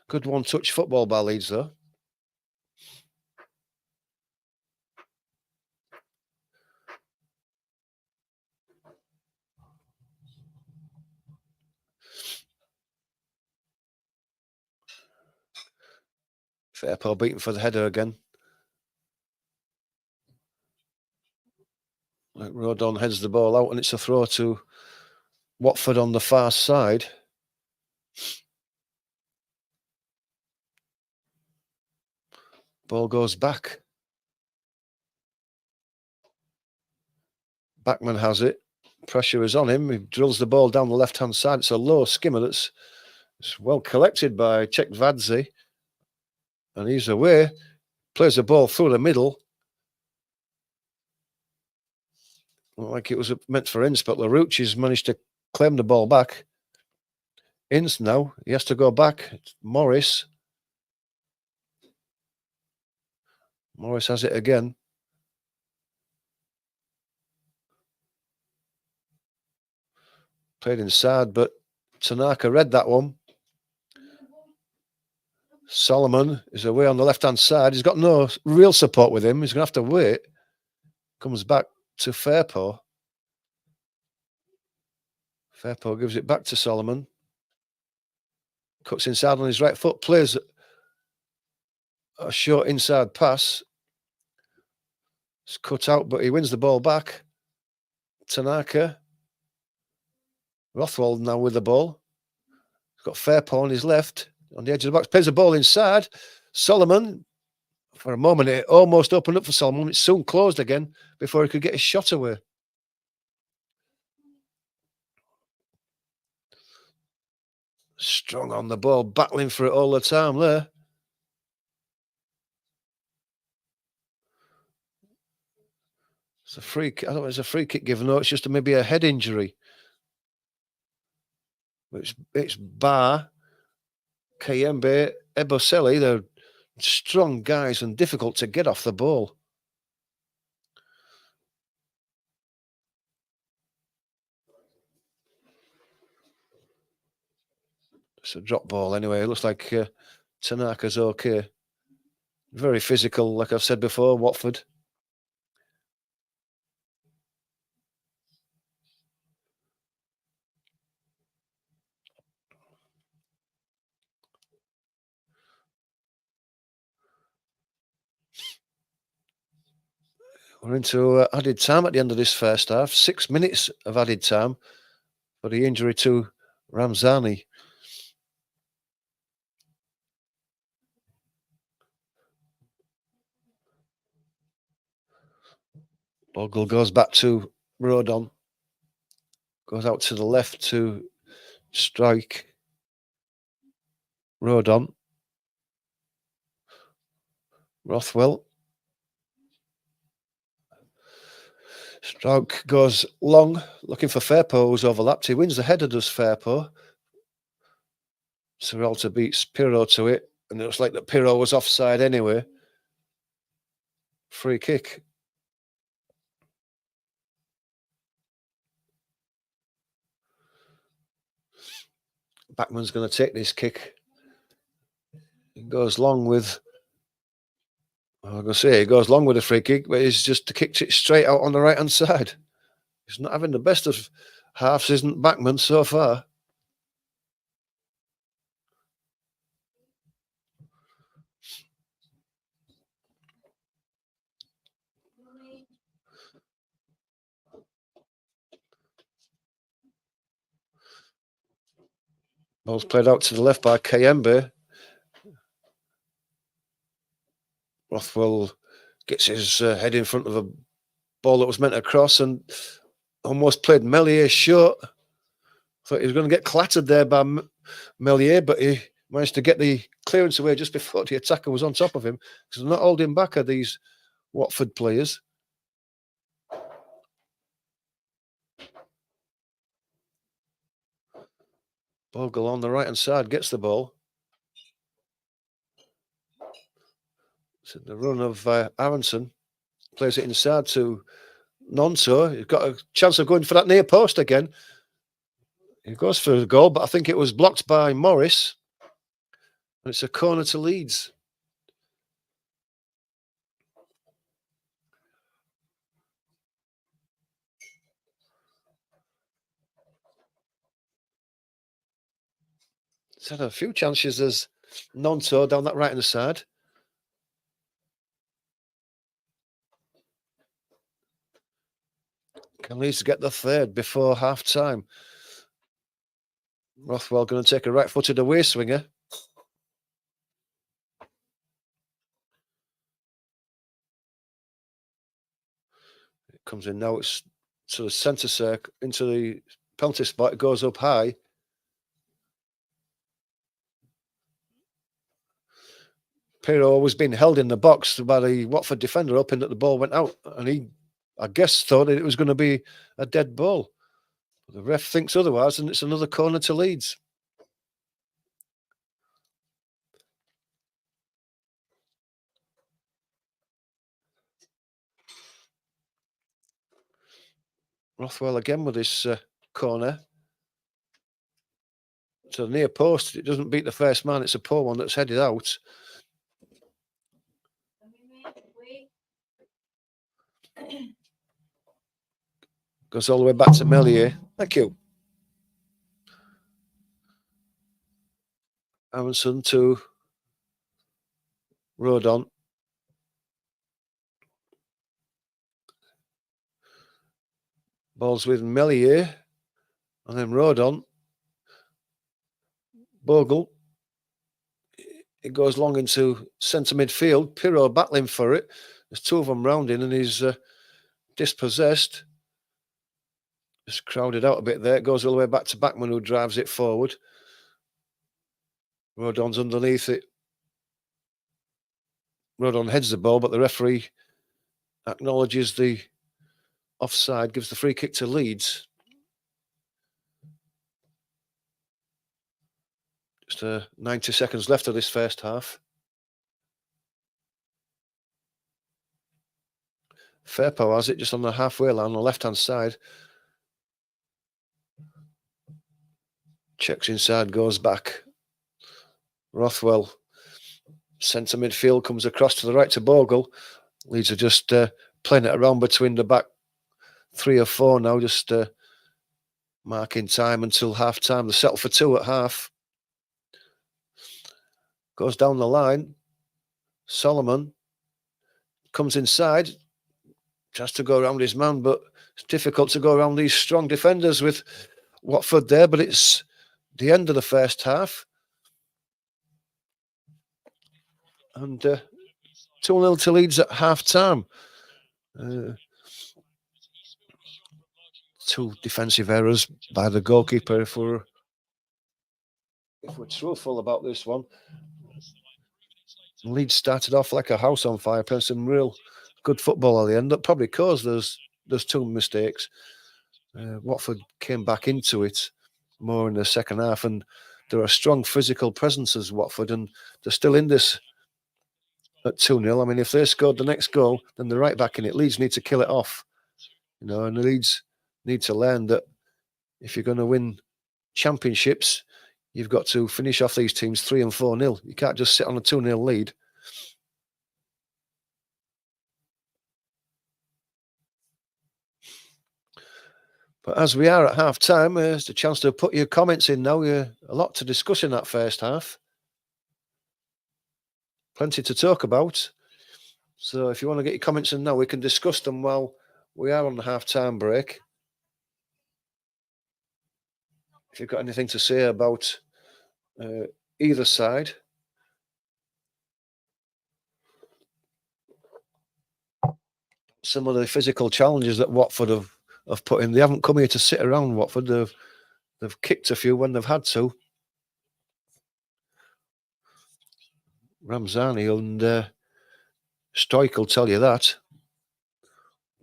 Good one-touch football by Leeds, though. Fairport beaten for the header again. Like Rodon heads the ball out, and it's a throw to Watford on the far side. Ball goes back. Backman has it. Pressure is on him. He drills the ball down the left-hand side. It's a low skimmer that's well collected by Chekvadze. And he's away. Plays the ball through the middle. Like it was meant for Ince, but Larouchi's managed to claim the ball back. Ince now. He has to go back. It's Morris. Morris has it again. Played inside, but Tanaka read that one. Solomon is away on the left-hand side. He's got no real support with him. He's going to have to wait. Comes back to Fairport. Fairport gives it back to Solomon. Cuts inside on his right foot. Plays a short inside pass. It's cut out, but he wins the ball back. Tanaka. Rothwell now with the ball. He's got Fairport on his left. On the edge of the box. Plays the ball inside. Solomon. For a moment, it almost opened up for Solomon. It soon closed again before he could get his shot away. Strong on the ball, battling for it all the time there. It's a free kick. I don't know if it's a free kick given, no, it's just maybe a head injury. It's Bar, Kayembe, Eboseli. They're strong guys and difficult to get off the ball. It's a drop ball anyway. It looks like Tanaka's okay. Very physical, like I've said before, Watford. We're into added time at the end of this first half. 6 minutes of added time for the injury to Ramzani. Bogle goes back to Rodon. Goes out to the left to strike. Rodon. Rothwell. Strauch goes long, looking for Fairport, who's overlapped. He wins the header, does Fairport. Serralta beats Pirro to it, and it looks like that Pirro was offside anyway. Free kick. Backman's going to take this kick. It goes long with. I'm going to say it goes long with a free kick, but he's just kicked it straight out on the right hand side. He's not having the best of halves, isn't Backman so far? Ball's played out to the left by Kayembe. Rothwell gets his head in front of a ball that was meant to cross and almost played Melier short. Thought he was going to get clattered there by Melier, but he managed to get the clearance away just before the attacker was on top of him. Because they're not holding back, are these Watford players? Bogle on the right-hand side gets the ball. So the run of Aronson plays it inside to Nonso. He's got a chance of going for that near post again. He goes for the goal, but I think it was blocked by Morris. And it's a corner to Leeds. He's had a few chances as Nonso down that right-hand side. Can Leeds get the third before half-time? Rothwell going to take a right-footed away swinger. It comes in now. It's to the centre circle, into the penalty spot. It goes up high. Pirro was being held in the box by the Watford defender, hoping that the ball went out. And he, I guess, thought that it was going to be a dead ball. The ref thinks otherwise, and it's another corner to Leeds. Rothwell again with this corner. To the near post. It doesn't beat the first man. It's a poor one that's headed out. Goes all the way back to Melier. Thank you. Aronson to Rodon. Ball's with Melier. And then Rodon. Bogle. It goes long into centre midfield. Pirro battling for it. There's two of them rounding and he's dispossessed. Just crowded out a bit there. It goes all the way back to Backman who drives it forward. Rodon's underneath it. Rodon heads the ball, but the referee acknowledges the offside, gives the free kick to Leeds. Just 90 seconds left of this first half. Fairpo has it just on the halfway line on the left-hand side. Checks inside, goes back. Rothwell, centre midfield, comes across to the right to Bogle. Leeds are just playing it around between the back 3 or 4 now, just marking time until half-time. They settle for 2 at half. Goes down the line. Solomon comes inside. Tries to go around his man, but it's difficult to go around these strong defenders with Watford there, but it's the end of the first half. And 2-0 to Leeds at half-time. 2 defensive errors by the goalkeeper, if we're truthful about this one. Leeds started off like a house on fire, playing some real good football at the end. That probably caused those 2 mistakes. Watford came back into it more in the second half, and they're a strong physical presence as Watford, and they're still in this at 2-0. I mean, if they scored the next goal, then they're right back in it. Leeds need to kill it off, and Leeds need to learn that if you're going to win championships, you've got to finish off these teams 3 and 4-0. You can't just sit on a 2-0 lead. But as we are at half time, there's a chance to put your comments in now. A lot to discuss in that first half. Plenty to talk about. So if you want to get your comments in now, we can discuss them while we are on the half-time break. If you've got anything to say about either side. Some of the physical challenges that Watford have put in. They haven't come here to sit around, Watford. They've kicked a few when they've had to. Ramzani and Stoik will tell you that.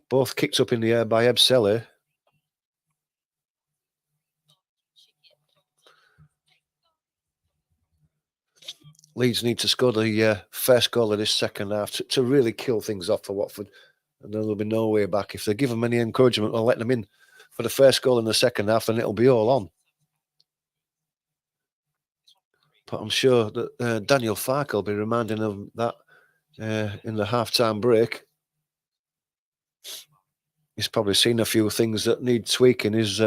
Both kicked up in the air by Ebsele. Leeds need to score the first goal of this second half to really kill things off for Watford. And then there'll be no way back. If they give them any encouragement or let them in for the first goal in the second half, then it'll be all on. But I'm sure that Daniel Farke will be reminding them that in the half-time break. He's probably seen a few things that need tweaking. He's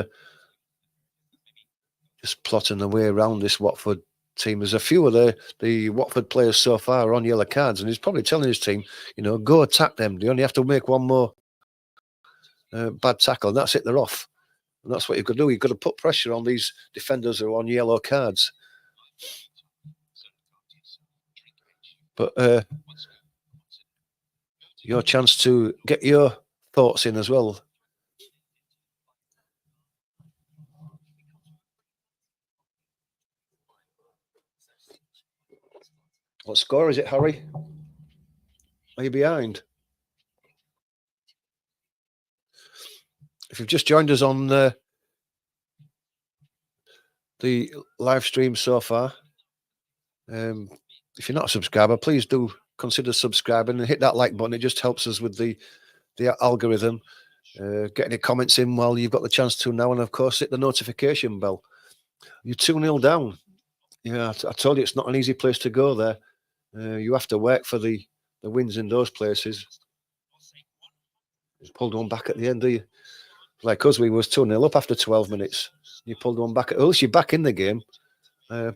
just plotting the way around this Watford team. There's a few of the Watford players so far on yellow cards, and he's probably telling his team, go attack them. They only have to make one more bad tackle, and that's it, they're off. And that's what you've got to do. You've got to put pressure on these defenders who are on yellow cards. But your chance to get your thoughts in as well. What score is it, Harry? Are you behind? If you've just joined us on the live stream so far, if you're not a subscriber, please do consider subscribing and hit that like button. It just helps us with the algorithm. Get any comments in while you've got the chance to now, and of course hit the notification bell. You're 2-0 down. Yeah, I told you it's not an easy place to go there. You have to work for the wins in those places. You pulled one back at the end, do you? Like us, we was 2-0 up after 12 minutes. You pulled one back. At least you're back in the game.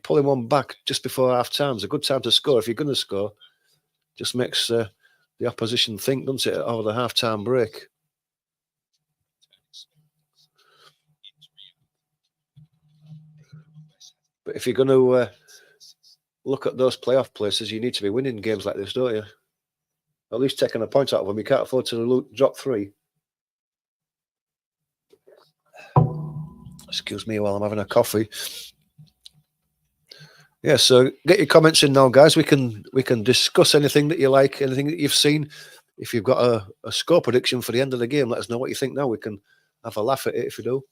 Pulling one back just before half time is a good time to score. If you're going to score, just makes the opposition think, doesn't it, over the half time break. But if you're going to look at those playoff places, you need to be winning games like this, don't you? At least taking a point out of them. You can't afford to drop 3. Excuse me while I'm having a coffee. Yeah, so get your comments in now, guys. We can discuss anything that you like, anything that you've seen. If you've got a score prediction for the end of the game, let us know what you think now. We can have a laugh at it if you do.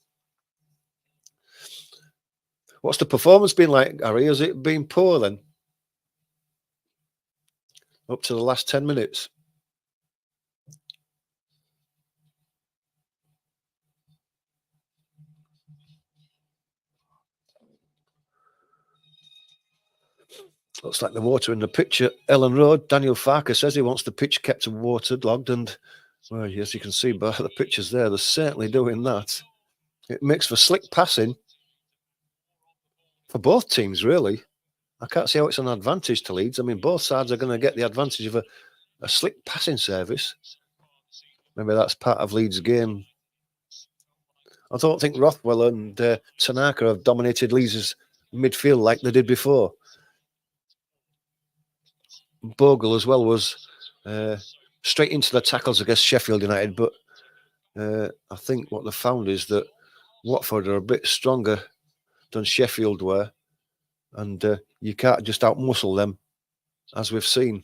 What's the performance been like, Harry? Has it been poor then? Up to the last 10 minutes? Looks like the water in the pitch at Ellen Road. Daniel Farke says he wants the pitch kept waterlogged, and well, as you can see by the pictures there, they're certainly doing that. It makes for slick passing for both teams, really. I can't see how it's an advantage to Leeds. I mean, both sides are going to get the advantage of a slick passing service. Maybe that's part of Leeds' game. I don't think Rothwell and Tanaka have dominated Leeds' midfield like they did before. Bogle as well was straight into the tackles against Sheffield United, but I think what they found is that Watford are a bit stronger than Sheffield were, and you can't just outmuscle them, as we've seen.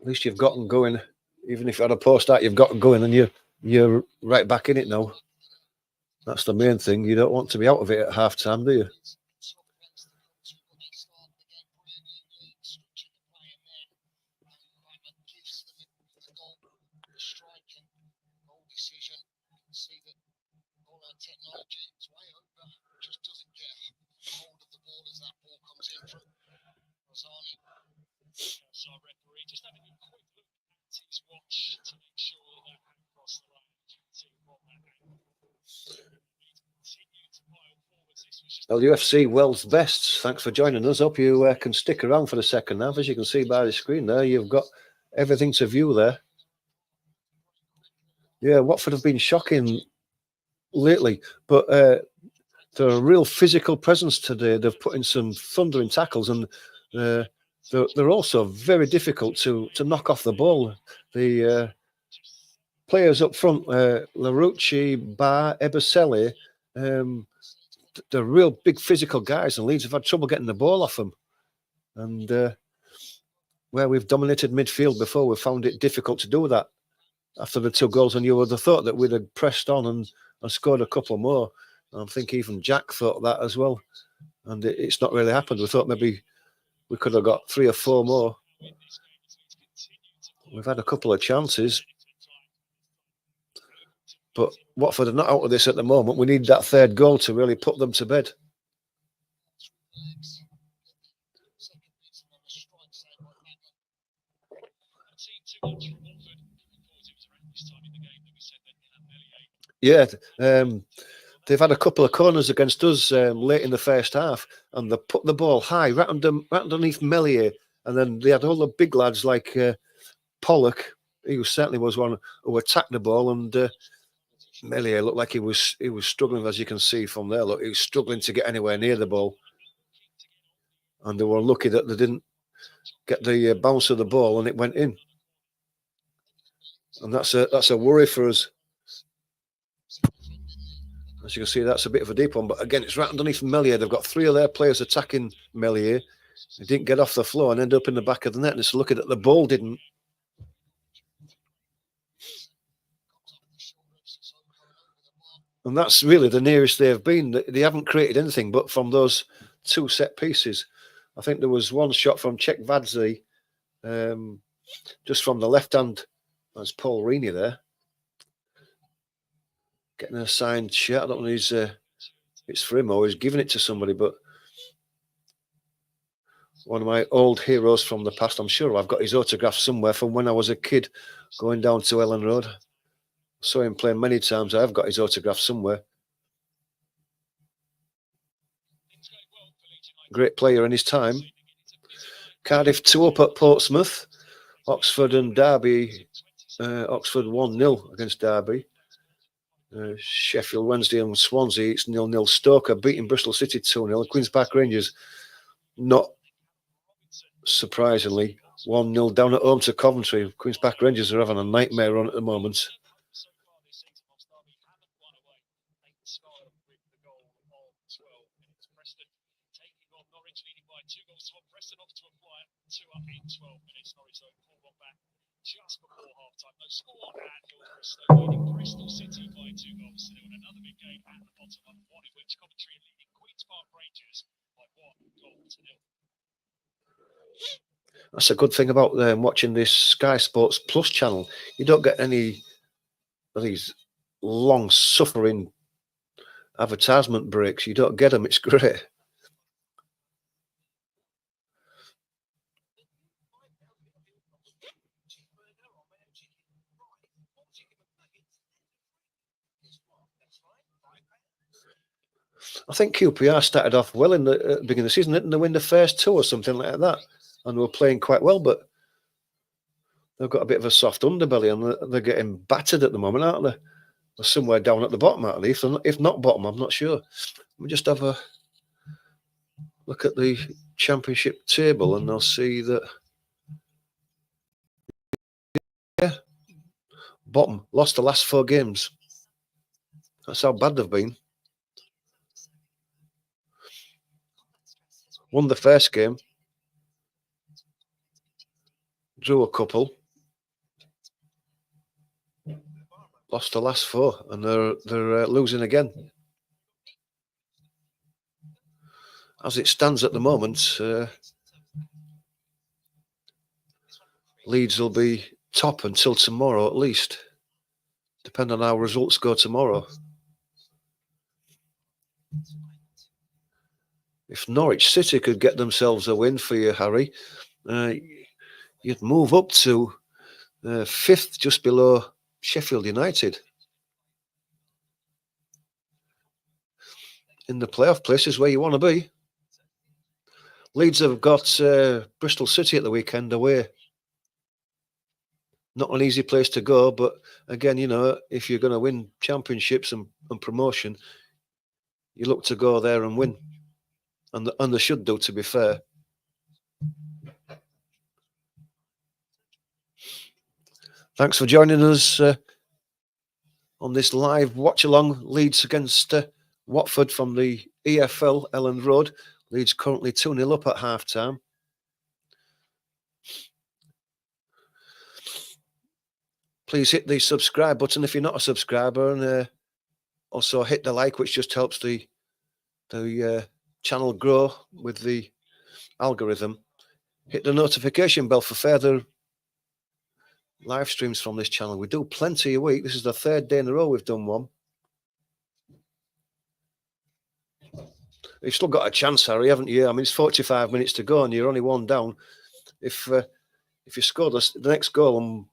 At least you've gotten going. Even if you had a post out, you've gotten going, and you're right back in it now. That's the main thing. You don't want to be out of it at half time, do you? LUFC World's Best, thanks for joining us. Hope you can stick around for the second half. As you can see by the screen there, you've got everything to view there. Yeah, Watford have been shocking lately, but they're a real physical presence today. They've put in some thundering tackles, and they're also very difficult to knock off the ball. The players up front, Larouci, Bar, Ebaseli, they're real big physical guys, and Leeds have had trouble getting the ball off them. And where we've dominated midfield before, we've found it difficult to do that after the 2 goals. And you would have thought that we'd have pressed on and scored a couple more. I think even Jack thought that as well. And it's not really happened. We thought maybe we could have got 3 or 4 more. We've had a couple of chances. But Watford are not out of this at the moment. We need that 3rd goal to really put them to bed. Yeah, they've had a couple of corners against us late in the first half, and they put the ball high, right underneath Melier. And then they had all the big lads like Pollock, who certainly was one who attacked the ball, and Melier looked like he was struggling, as you can see from there. Look, he was struggling to get anywhere near the ball, and they were lucky that they didn't get the bounce of the ball and it went in. And that's a worry for us. As you can see, that's a bit of a deep one, but again, it's right underneath Melier. They've got 3 of their players attacking Melier. He didn't get off the floor and end up in the back of the net. And it's looking at the ball didn't. And that's really the nearest they've been. They haven't created anything but from those 2 set pieces. I think there was one shot from Czech Vadzi, just from the left hand. That's Paul Reaney there, getting a signed shirt. I don't know if it's for him or he's giving it to somebody, but one of my old heroes from the past. I'm sure I've got his autograph somewhere from when I was a kid going down to Ellen Road. Saw him play many times. I've got his autograph somewhere. Great player in his time. Cardiff 2 up at Portsmouth. Oxford and Derby. Oxford 1-0 against Derby. Sheffield Wednesday and Swansea, it's 0-0. Stoker beating Bristol City 2-0. Queen's Park Rangers, not surprisingly, 1-0 down at home to Coventry. Queen's Park Rangers are having a nightmare run at the moment. That's a good thing about watching this Sky Sports Plus channel. You don't get any of these long suffering advertisement breaks. You don't get them. It's great. I think QPR started off well in the beginning of the season. Didn't they win the first 2 or something like that? And they were playing quite well, but they've got a bit of a soft underbelly and they're getting battered at the moment, aren't they? They're somewhere down at the bottom, at least. If not bottom, I'm not sure. We just have a look at the Championship table and they'll see that, yeah, bottom, lost the last 4 games. That's how bad they've been. Won the first game, drew a couple, lost the last 4, and they're losing again. as it stands at the moment, Leeds will be top until tomorrow at least, depending on how results go tomorrow. If Norwich City could get themselves a win for you, Harry, you'd move up to 5th, just below Sheffield United. In the playoff places where you want to be. Leeds have got Bristol City at the weekend away. Not an easy place to go, but again, you know, if you're going to win championships and promotion, you look to go there and win. And they should do, to be fair. Thanks for joining us on this live watch-along. Leeds against Watford from the EFL, Elland Road. Leeds currently 2-0 up at half-time. Please hit the subscribe button if you're not a subscriber, and also hit the like, which just helps the channel grow with the algorithm. Hit the notification bell for further live streams from this channel. We do plenty a week. This is the 3rd day in a row we've done one. You've still got a chance, Harry, haven't you? I mean, it's 45 minutes to go and you're only 1 down. If you score the next goal and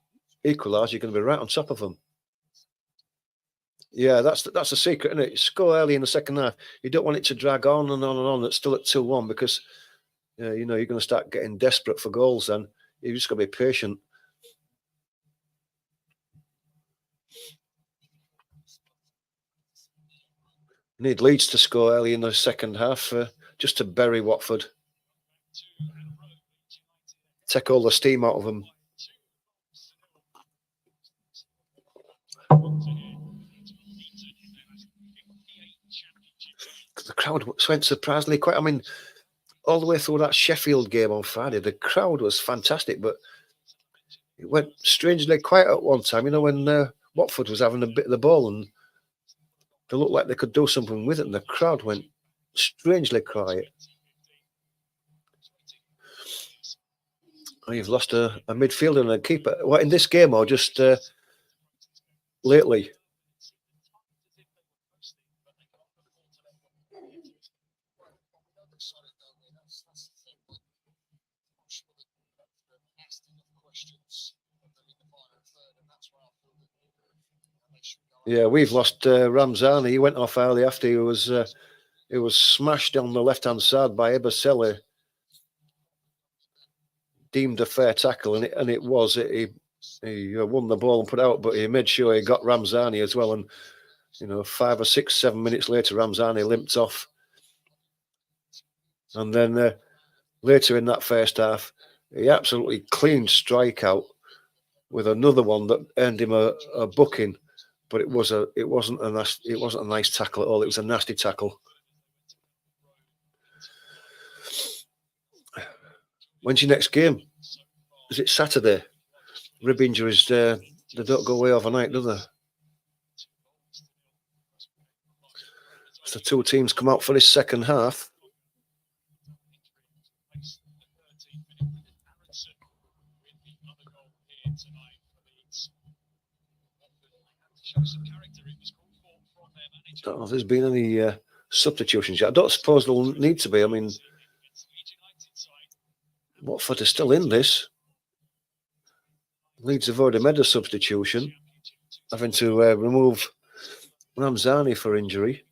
equalise, you're going to be right on top of them. Yeah, that's the secret, isn't it? Score early in the second half. You don't want it to drag on and on and on. It's still at 2-1 because you know you're going to start getting desperate for goals. Then you just got to be patient. You need Leeds to score early in the second half just to bury Watford, take all the steam out of them. The crowd went surprisingly quiet. I mean, all the way through that Sheffield game on Friday, the crowd was fantastic, but it went strangely quiet at one time. You know, when Watford was having a bit of the ball and they looked like they could do something with it, and the crowd went strangely quiet. Oh, you've lost a midfielder and a keeper. What, in this game or just lately? Yeah, we've lost Ramzani. He went off early after he was smashed on the left-hand side by Eberselli. Deemed a fair tackle, and it was. He won the ball and put it out, but he made sure he got Ramzani as well. And you know, 5 or 6, 7 minutes later, Ramzani limped off. And then later in that first half, he absolutely clean strikeout with another one that earned him a booking. But it wasn't a nice tackle at all. It was a nasty tackle. When's your next game? Is it Saturday? Rib injuries, they don't go away overnight, do they? So 2 teams come out for this second half. Don't know if there's been any substitutions yet. I don't suppose there'll need to be. I mean, Watford are still in this. Leeds have already made a substitution, having to remove Ramzani for injury.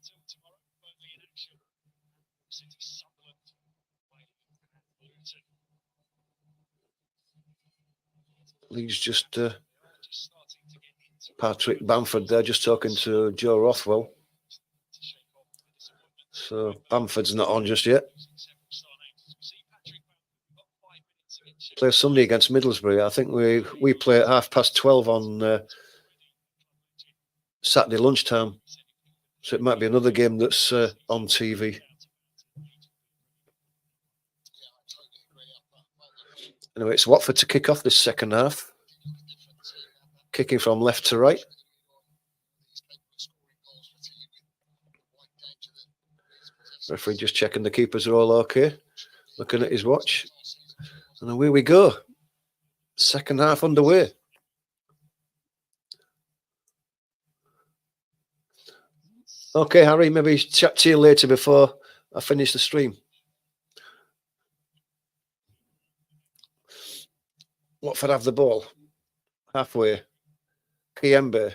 Leeds just Patrick Bamford there, just talking to Joe Rothwell. So Bamford's not on just yet. Play Sunday against Middlesbrough. I think we play at 12:30 on Saturday lunchtime. So it might be another game that's on TV. Anyway, it's Watford to kick off this second half. Kicking from left to right. Referee just checking the keepers are all okay. Looking at his watch. And away we go. Second half underway. Okay, Harry, maybe chat to you later before I finish the stream. Watford have the ball. Halfway. Kiembe.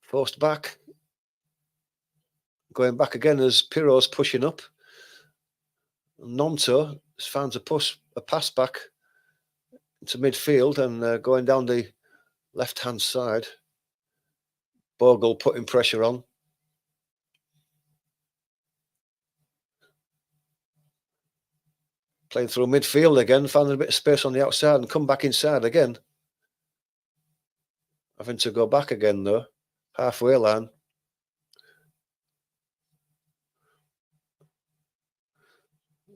Forced back. Going back again as Piro's pushing up. Nonto finds a pass back to midfield and going down the left-hand side. Bogle putting pressure on. Playing through midfield again, finding a bit of space on the outside and come back inside again. Having to go back again though. Halfway line.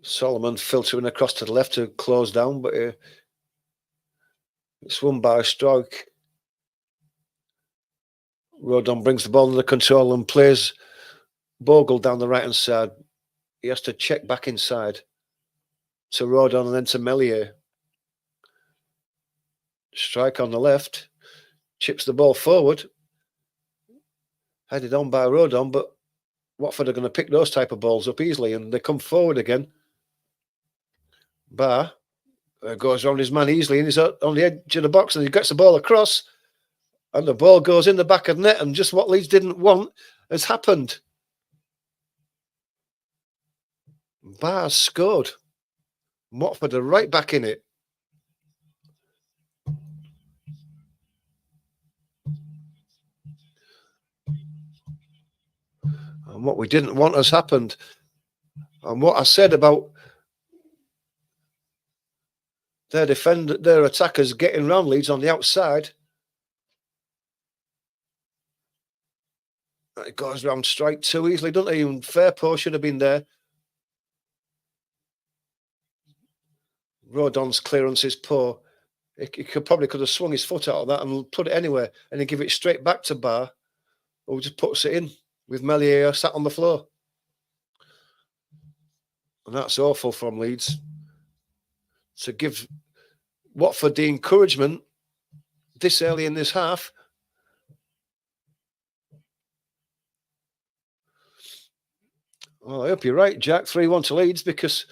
Solomon filtering across to the left to close down, but it's won by a strike. Rodon brings the ball under control and plays Bogle down the right-hand side. He has to check back inside to Rodon and then to Melier. Strike on the left. Chips the ball forward. Headed on by Rodon, but Watford are going to pick those type of balls up easily and they come forward again. Barr goes around his man easily and he's on the edge of the box and he gets the ball across and the ball goes in the back of the net and just what Leeds didn't want has happened. Barr scored. Watford are right back in it. And what we didn't want has happened. And what I said about their attackers getting round Leeds on the outside. It goes round strike too easily, doesn't it? Even Fairpo should have been there. Rodon's clearance is poor. He probably could have swung his foot out of that and put it anywhere and then give it straight back to Barr, who just puts it in with Melier sat on the floor. And that's awful from Leeds. To give Watford the encouragement this early in this half. Well, I hope you're right, Jack. 3-1 to Leeds because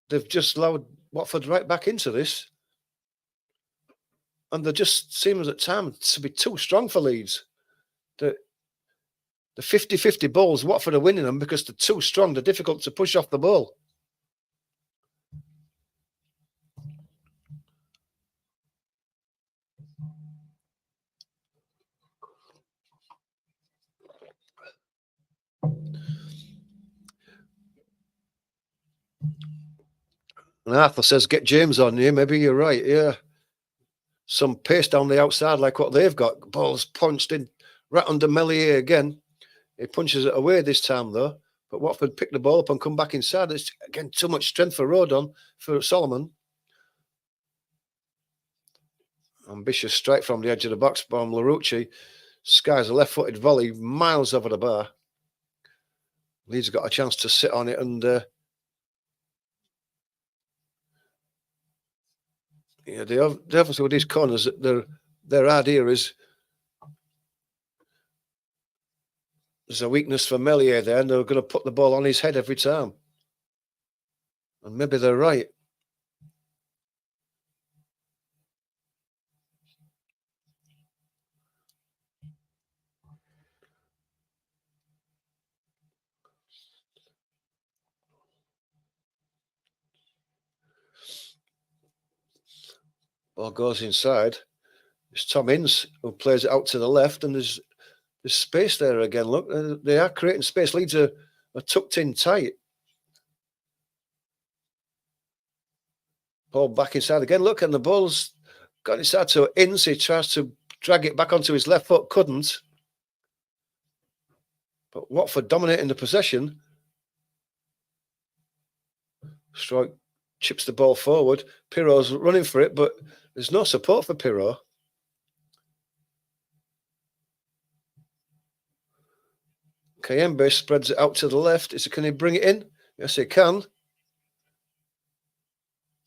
they've just allowed Watford right back into this. And they just seem at times to be too strong for Leeds. The 50-50 balls, Watford are winning them because they're too strong. They're difficult to push off the ball. And Arthur says, get James on here. Maybe you're right, yeah. Some pace down the outside like what they've got. Ball's punched in right under Melier again. He punches it away this time, though. But Watford pick the ball up and come back inside. It's, again, too much strength for Rodon, for Solomon. Ambitious strike from the edge of the box from Larouci. Skies a left-footed volley miles over the bar. Leeds got a chance to sit on it and... yeah, they obviously with these corners, their idea is there's a weakness for Melier there, and they're going to put the ball on his head every time. And maybe they're right. Ball goes inside. It's Tom Ince who plays it out to the left, and there's space there again. Look, they are creating space. Leeds are tucked in tight. Ball back inside again. Look, and the ball's got inside to Ince. He tries to drag it back onto his left foot, couldn't. But Watford dominating the possession. Strike chips the ball forward. Piro's running for it, but there's no support for Piro. Kayembe spreads it out to the left. Can he bring it in? Yes, he can.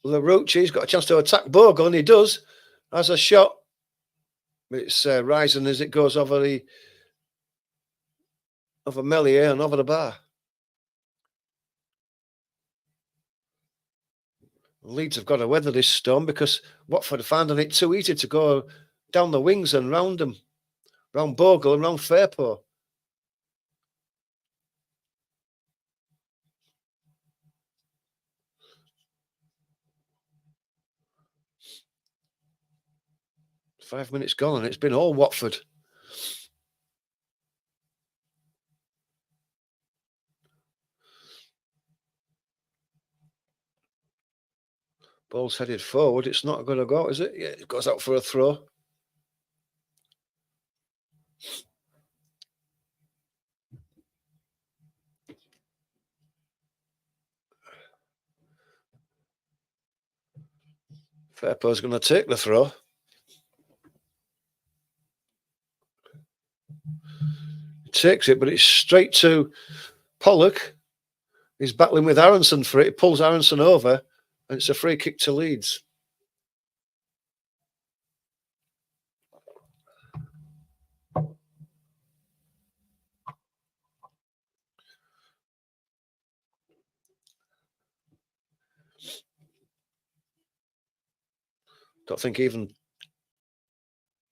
Larouchi's got a chance to attack Bogle, and he does. Has a shot. It's rising as it goes over Melier and over the bar. Leeds have got to weather this storm because Watford are finding it too easy to go down the wings and round them, round Bogle and round Fairpo. Five minutes gone and it's been all Watford. Ball's headed forward. It's not going to go, is it? Yeah, it goes out for a throw. Fairpo's going to take the throw. He takes it, but it's straight to Pollock. He's battling with Aronson for it. He pulls Aronson over, and it's a free kick to Leeds. Don't think even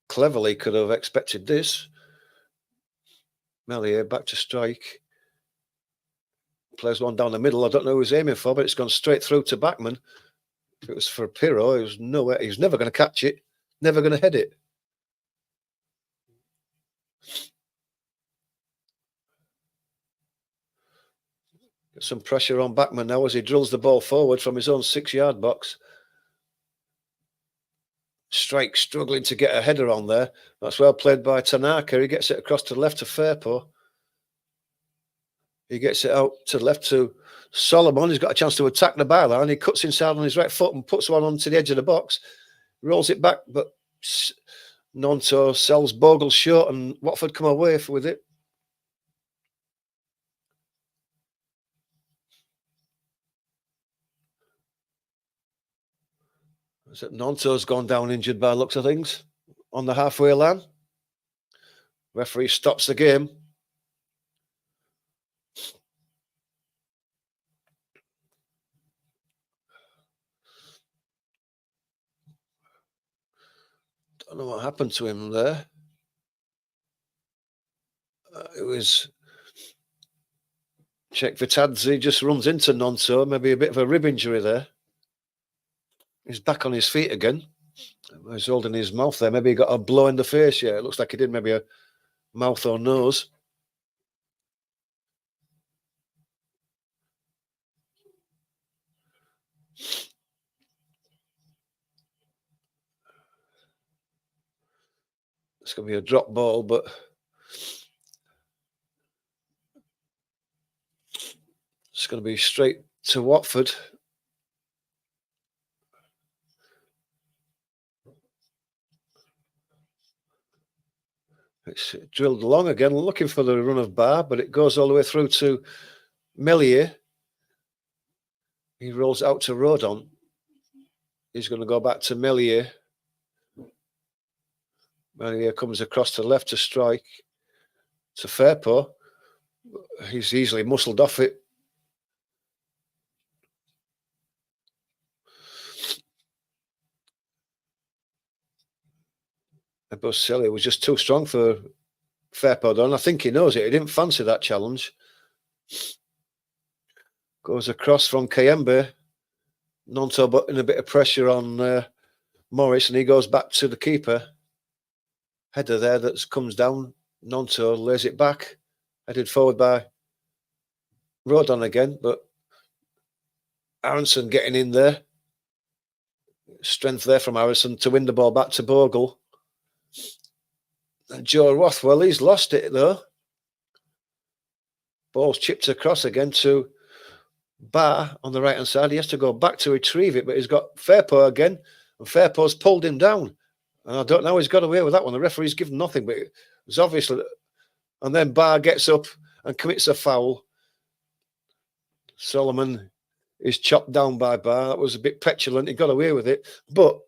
Cleverly could have expected this. Melier back to strike. Plays one down the middle. I don't know who he's aiming for, but it's gone straight through to Backman. If it was for Pirro, he was nowhere. He was never going to catch it, never going to head it. Get some pressure on Backman now as he drills the ball forward from his own 6-yard box. Strike struggling to get a header on there. That's well played by Tanaka. He gets it across to the left to Fairpo. He gets it out to the left to Solomon. He's got a chance to attack the byline. He cuts inside on his right foot and puts one onto the edge of the box. Rolls it back, but Nonto sells Bogle short and Watford come away with it. Nonto's gone down injured by the looks of things on the halfway line. Referee stops the game. Don't know what happened to him there. It was Czech Vitadze just runs into Nonto. Maybe a bit of a rib injury there. He's back on his feet again. He's holding his mouth there. Maybe he got a blow in the face. Yeah, it looks like he did. Maybe a mouth or nose. It's going to be a drop ball, but it's going to be straight to Watford. It's drilled along again, looking for the run of bar, but it goes all the way through to Melier. He rolls out to Rodon. He's going to go back to Melier. Melier comes across to the left to strike to Fairpo. He's easily muscled off it. Boselli was just too strong for Fairpo, though, and I think he knows it. He didn't fancy that challenge. Goes across from Kayembe. Nonto putting a bit of pressure on Morris, and he goes back to the keeper. Header there that comes down. Nonto lays it back. Headed forward by Rodon again, but Aronson getting in there. Strength there from Aronson to win the ball back to Bogle. And Joe Rothwell, he's lost it though. Ball's chipped across again to Barr on the right-hand side. He has to go back to retrieve it, but he's got Fairpo again, and Fairpo's pulled him down. And I don't know how he's got away with that one. The referee's given nothing, but it was obviously... And then Barr gets up and commits a foul. Solomon is chopped down by Barr. That was a bit petulant. He got away with it, but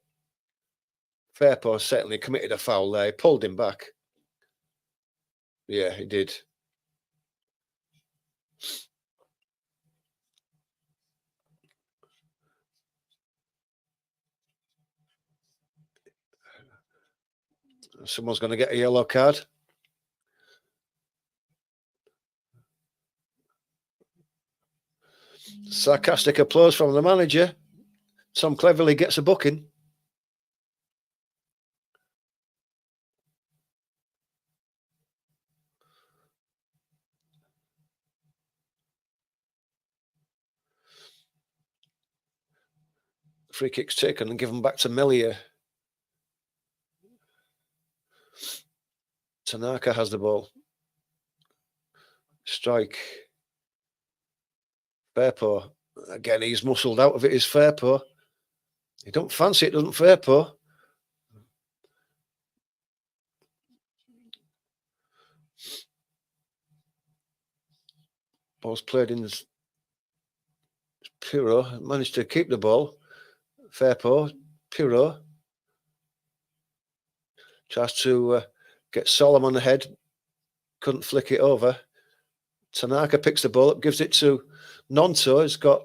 Fairpaw certainly committed a foul there. He pulled him back. Yeah, he did. Someone's going to get a yellow card. Sarcastic applause from the manager. Tom Cleverley gets a booking. Free kick's taken and given back to Mellier. Tanaka has the ball. Strike. Fairpaw. Again, he's muscled out of it, is Fairpaw. He don't fancy it, doesn't Fairpaw? Ball's played in. Piro managed to keep the ball. Fairpaw. Piro tries to get Solomon ahead. Couldn't flick it over. Tanaka picks the ball up, gives it to Nonto. He's got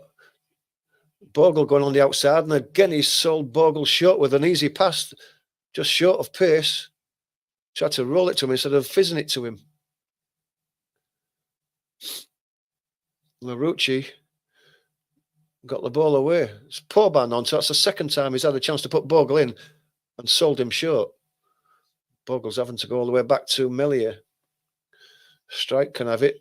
Bogle going on the outside, and again he's sold Bogle short with an easy pass, just short of pace. Tried to roll it to him instead of fizzing it to him. Larucci got the ball away. It's poor by Nonto. That's the second time he's had a chance to put Bogle in and sold him short. Bogle's having to go all the way back to Mellier. Strike can have it.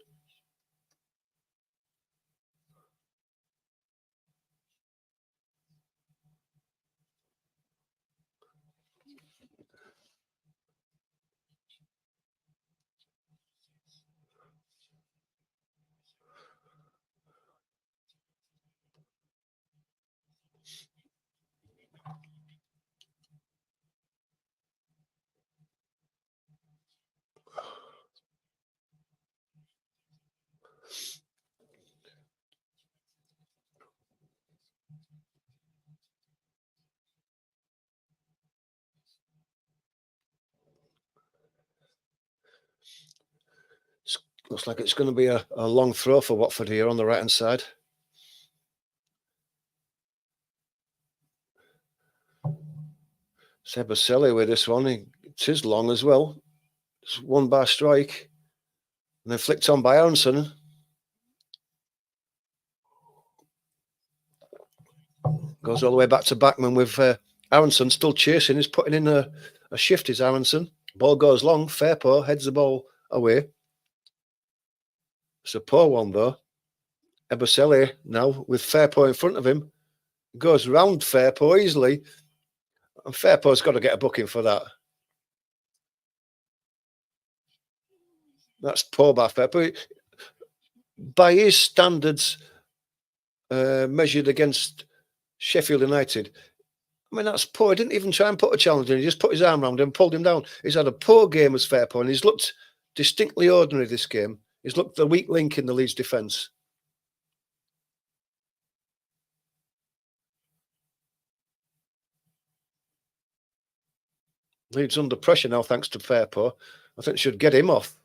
Looks like it's going to be a long throw for Watford here on the right-hand side. Sebaselli with this one. It is long as well. It's one by strike. And then flicked on by Aronson. Goes all the way back to Backman with Aronson still chasing. He's putting in a shift, is Aronson. Ball goes long. Fairpaw heads the ball away. It's a poor one, though. Eberselli now with Fairpaw in front of him. Goes round Fairpaw easily. And Fairpaw's got to get a booking for that. That's poor by Fairpaw. By his standards, measured against Sheffield United, I mean, that's poor. He didn't even try and put a challenge in. He just put his arm around him and pulled him down. He's had a poor game as Fairpaw, and he's looked distinctly ordinary this game. He's looked the weak link in the Leeds defence. Leeds under pressure now, thanks to Fairpaw. I think they should get him off.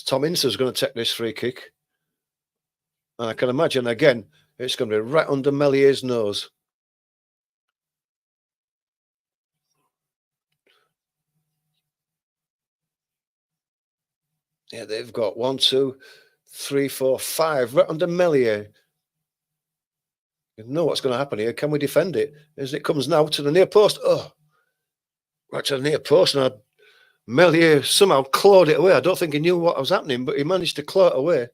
Tom Ince's going to take this free kick. And I can imagine, again, it's going to be right under Mellier's nose. Yeah, they've got 1, 2, 3, 4, 5 right under Mellier. You know what's going to happen here. Can we defend it? As it comes now to the near post. Oh, right to the near post. And Mellier somehow clawed it away. I don't think he knew what was happening, but he managed to claw it away.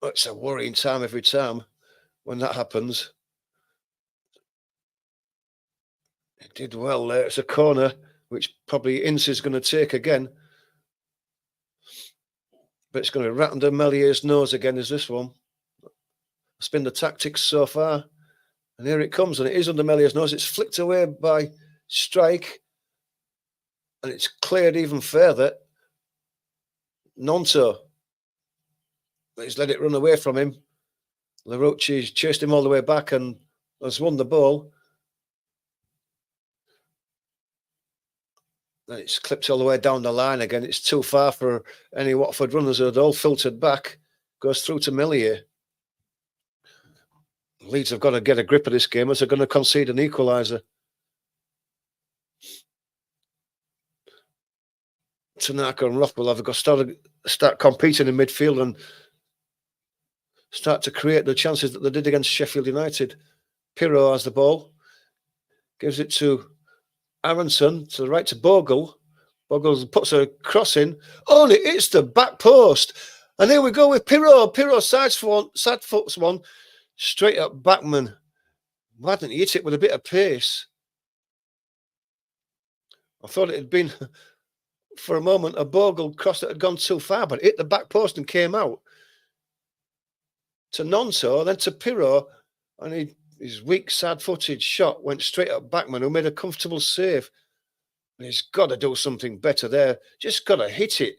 It's a worrying time every time when that happens. It did well there. It's a corner, which probably Ince is going to take again. But it's going to be right under Mellier's nose again, is this one. It's been the tactics so far. And here it comes, and it is under Mellier's nose. It's flicked away by Strike. And it's cleared even further. Nonto. He's let it run away from him. Larouchi's chased him all the way back and has won the ball. And it's clipped all the way down the line again. It's too far for any Watford runners. They'd all filtered back. Goes through to Mellier. Leeds have got to get a grip of this game as they're going to concede an equaliser. Tanaka and Rothwell have got to start competing in midfield and start to create the chances that they did against Sheffield United. Pirro has the ball. Gives it to Aronson, to the right to Bogle. Bogle puts a cross in. Oh, and it hits the back post. And here we go with Pirro. Pirro side foots one straight up Backman. Why didn't he hit it with a bit of pace? I thought it had been, for a moment, a Bogle cross that had gone too far, but it hit the back post and came out. To Nonso, then to Pirro, and his weak, sad-footed shot went straight up Backman, who made a comfortable save. And he's got to do something better there. Just got to hit it.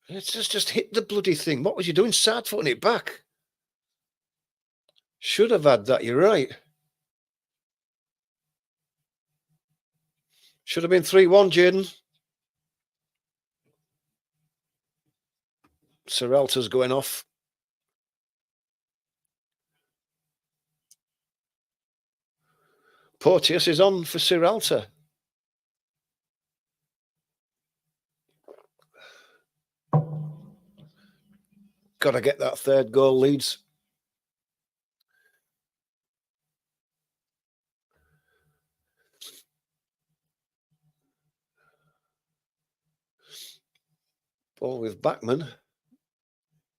It's just hit the bloody thing. What was you doing? Sad-footing it back. Should have had that, you're right. Should have been 3-1, Jaden. Serralta's going off. Porteous is on for Serralta. Got to get that third goal, Leeds. Ball with Backman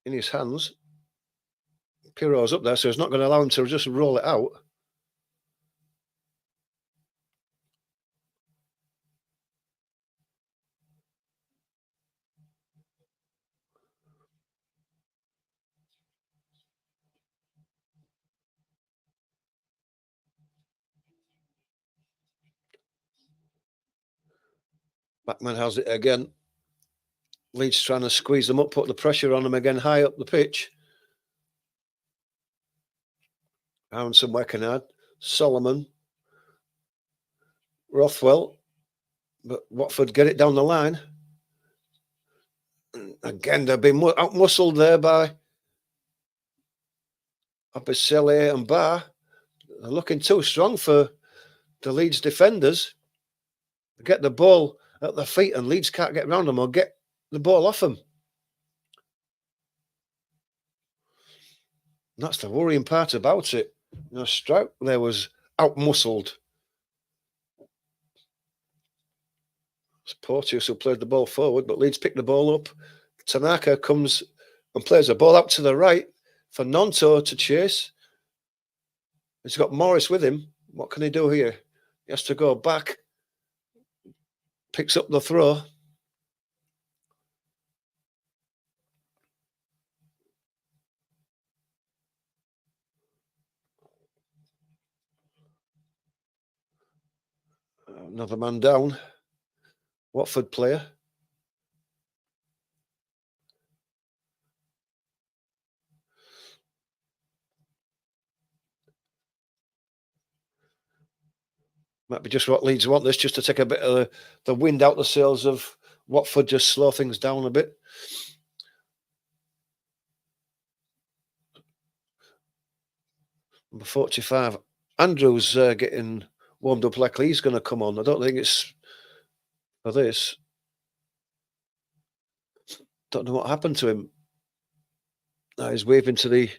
in his hands. Pirro's up there, so he's not going to allow him to just roll it out. Backman has it again. Leeds trying to squeeze them up, put the pressure on them again, high up the pitch. Aronson working hard. Solomon. Rothwell. But Watford get it down the line. And again, they've been out-muscled there by Abisele and Barr. They're looking too strong for the Leeds defenders. They get the ball at their feet and Leeds can't get around them or get the ball off them. And that's the worrying part about it. You know, Strout there was out-muscled. It's Porteous who played the ball forward, but Leeds picked the ball up. Tanaka comes and plays the ball out to the right for Nonto to chase. He's got Morris with him. What can he do here? He has to go back. Picks up the throw. Another man down. Watford player. Might be just what Leeds want this, just to take a bit of the wind out the sails of Watford, just slow things down a bit. Number 45. Andrews getting warmed up like he's going to come on. I don't think it's for this. Don't know what happened to him. He's waving to the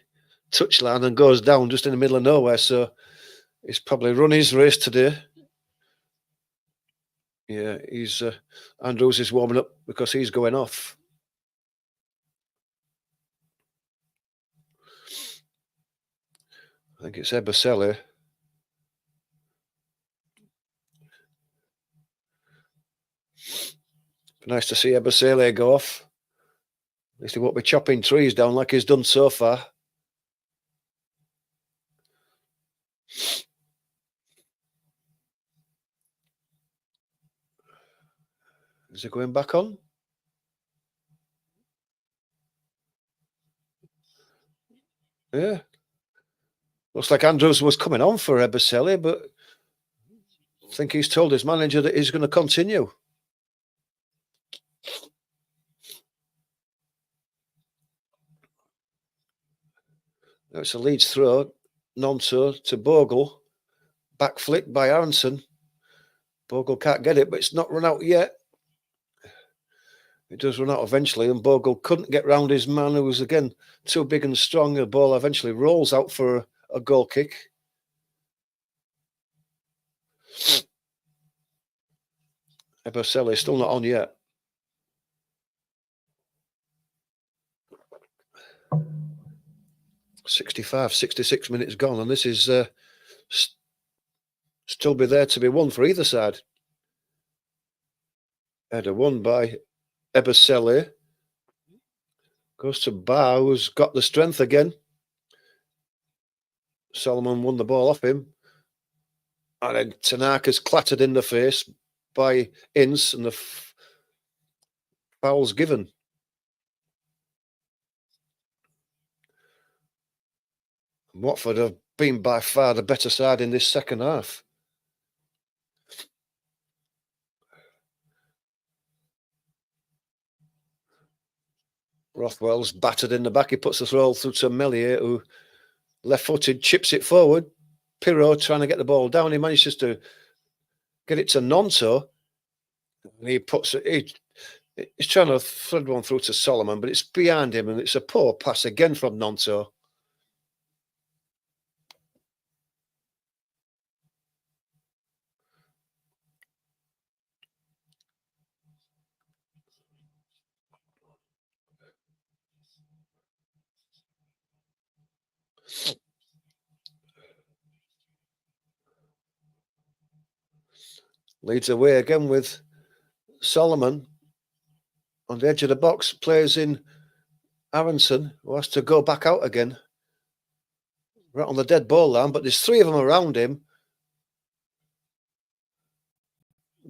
touchline and goes down just in the middle of nowhere. So he's probably run his race today. Yeah, he's Andrews is warming up because he's going off. I think it's Ebasele. Nice to see Ebasele go off. At least he won't be chopping trees down like he's done so far. Is he going back on? Yeah. Looks like Andrews was coming on for Ebasele, but I think he's told his manager that he's going to continue. It's a Leeds throw. Nonto to Bogle. Back flick by Aronson. Bogle can't get it, but it's not run out yet. It does run out eventually, and Bogle couldn't get round his man, who was again too big and strong. The ball eventually rolls out for a goal kick. Ebasele still not on yet. 65, 66 minutes gone, and this is still be there to be won for either side. Header won by Ebasele. Goes to Barr, who's got the strength again. Solomon won the ball off him. And then Tanaka's clattered in the face by Ince, and the foul's given. Watford have been by far the better side in this second half. Rothwell's battered in the back. He puts the throw through to Melier, who left-footed, chips it forward. Pirot trying to get the ball down. He manages to get it to Nonto. And he puts it. He's trying to thread one through to Solomon, but it's behind him, and it's a poor pass again from Nonto. Leads away again with Solomon on the edge of the box. Plays in Aronson, who has to go back out again. Right on the dead ball line, but there's three of them around him.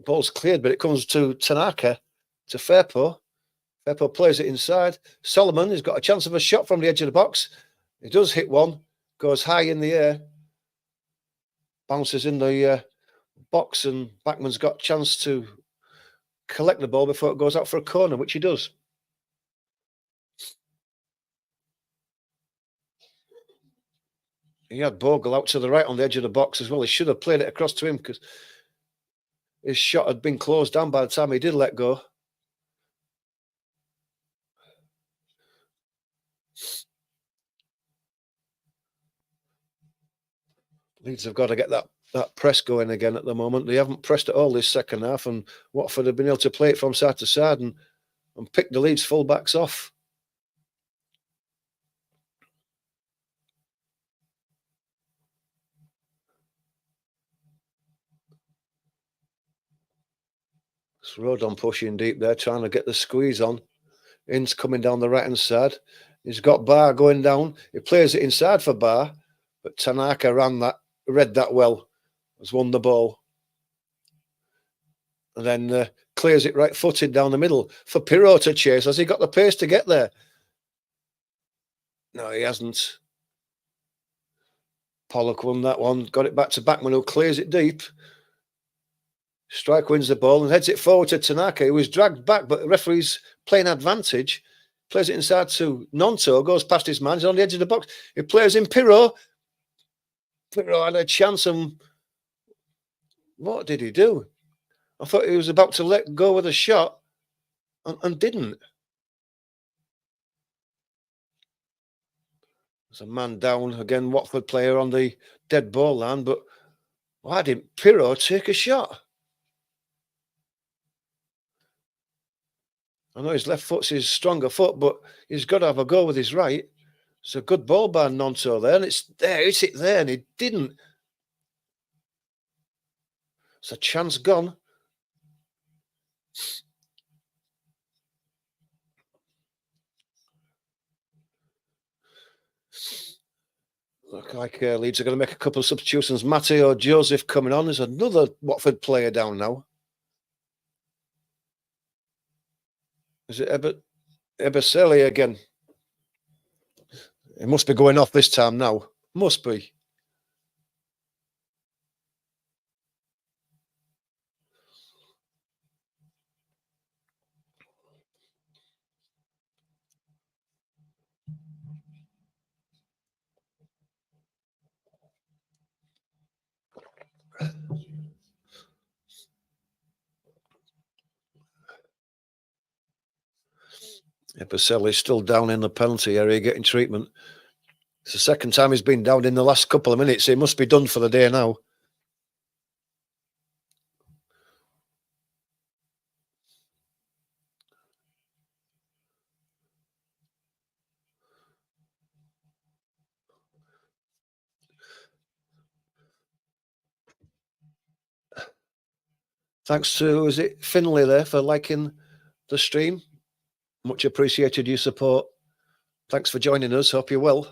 Ball's cleared, but it comes to Tanaka, to Firpo. Firpo plays it inside. Solomon has got a chance of a shot from the edge of the box. He does hit one, goes high in the air, bounces in the box, and Backman's got a chance to collect the ball before it goes out for a corner, which he does. He had Bogle out to the right on the edge of the box as well. He should have played it across to him because his shot had been closed down by the time he did let go. Leeds have got to get that press going again at the moment. They haven't pressed at all this second half, and Watford have been able to play it from side to side and pick the Leeds fullbacks off. It's Rodon pushing deep there, trying to get the squeeze on. Ince coming down the right-hand side. He's got Barr going down. He plays it inside for Barr, but Tanaka read that well, has won the ball. And then clears it right-footed down the middle for Pirot to chase. Has he got the pace to get there? No, he hasn't. Pollock won that one. Got it back to Backman, who clears it deep. Strike wins the ball and heads it forward to Tanaka, who was dragged back, but the referee's playing advantage. Plays it inside to Nonto, goes past his man, he's on the edge of the box. He plays in Pirot. Pirot had a chance, and what did he do? I thought he was about to let go with a shot and didn't. There's a man down again, Watford player on the dead ball line, but why didn't Pirot take a shot? I know his left foot's his stronger foot, but he's got to have a go with his right. It's a good ball by Nonto there, and it's there, hit it there, and he didn't. It's a chance gone. Look like Leeds are going to make a couple of substitutions. Matteo Joseph coming on. There's another Watford player down now. Is it Ebaseli again? It must be going off this time now. Must be. Ebaseli's still down in the penalty area getting treatment. It's the second time he's been down in the last couple of minutes. He must be done for the day now. Thanks to, is it Finley there for liking the stream? Much appreciated your support. Thanks for joining us. Hope you're well.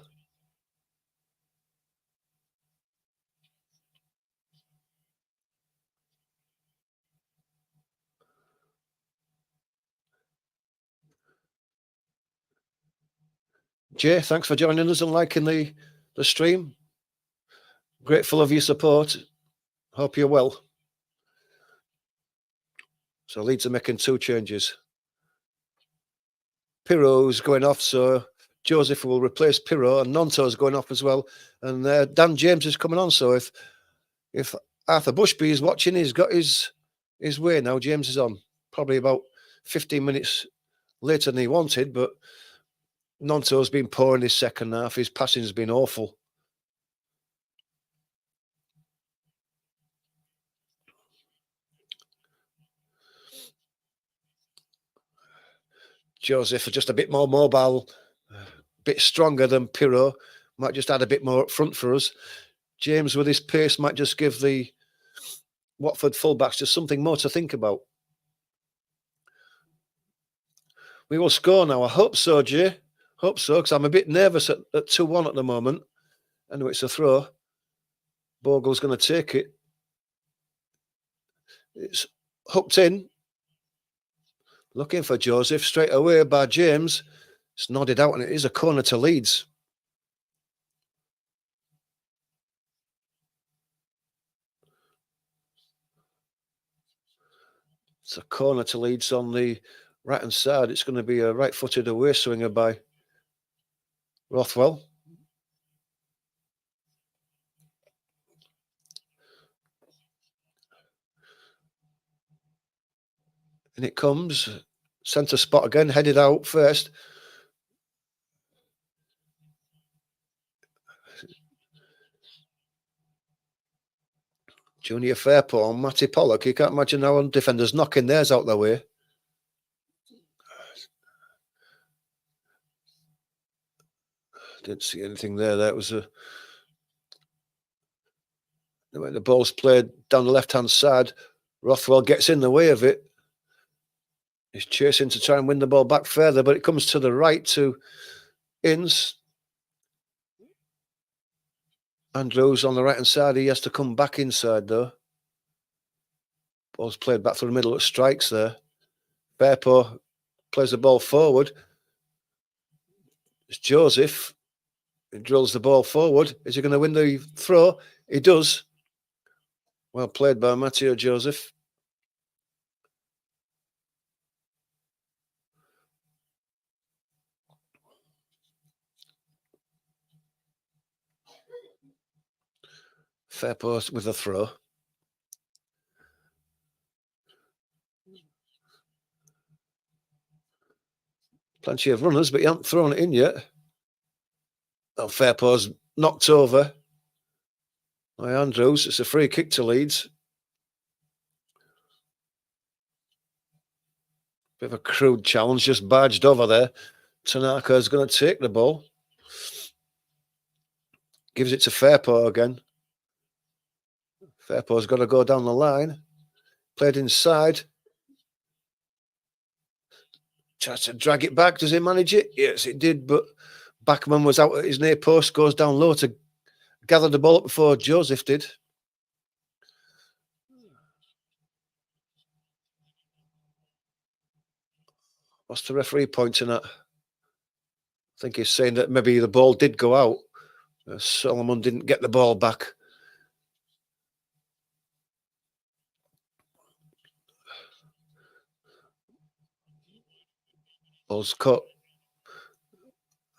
Jay, thanks for joining us and liking the stream. Grateful of your support. Hope you're well. So Leeds are making 2 changes. Pirro's going off, so Joseph will replace Pirro, and Nonto's going off as well. And Dan James is coming on. So if Arthur Bushby is watching, he's got his way now. James is on. Probably about 15 minutes later than he wanted, but Nonto's been poor in his second half. His passing has been awful. Joseph just a bit more mobile, a bit stronger than Pirro. Might just add a bit more up front for us. James, with his pace, might just give the Watford fullbacks just something more to think about. We will score now. I hope so, Jay. Hope so, because I'm a bit nervous at 2-1 at the moment. Anyway, it's a throw. Bogle's going to take it. It's hooked in. Looking for Joseph straight away by James. It's nodded out, and it is a corner to Leeds. It's a corner to Leeds on the right-hand side. It's going to be a right-footed away swinger by Rothwell. And it comes. Centre spot again, headed out first. Junior Fairport, Matty Pollock. You can't imagine how defenders knocking theirs out their way. Didn't see anything there. That was when the ball's played down the left-hand side, Rothwell gets in the way of it. He's chasing to try and win the ball back further, but it comes to the right to Inns. Andrews on the right-hand side. He has to come back inside, though. Ball's played back through the middle. It strikes there. Fairport plays the ball forward. It's Joseph. He drills the ball forward. Is he going to win the throw? He does. Well played by Matteo Joseph. Fairport with a throw. Plenty of runners, but he hasn't thrown it in yet. Oh, Fairport's knocked over by Andrews. It's a free kick to Leeds. Bit of a crude challenge, just barged over there. Tanaka's going to take the ball. Gives it to Fairport again. Fairport's got to go down the line. Played inside. Tries to drag it back. Does he manage it? Yes, it did, but Backman was out at his near post, goes down low to gathered the ball up before Joseph did. What's the referee pointing at? I think he's saying that maybe the ball did go out. Solomon didn't get the ball back. Ball's cut.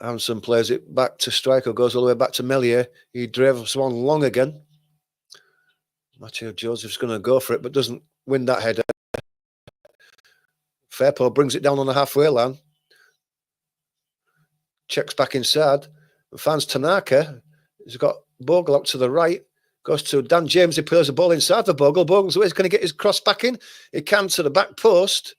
Hanson plays it back to striker, goes all the way back to Melier. He drives one long again. Matteo Joseph's going to go for it, but doesn't win that header. Fairport brings it down on the halfway line. Checks back inside. Finds Tanaka. He's got Bogle out to the right. Goes to Dan James. He plays the ball inside for Bogle. Bogle's going to get his cross back in. He can to the back post.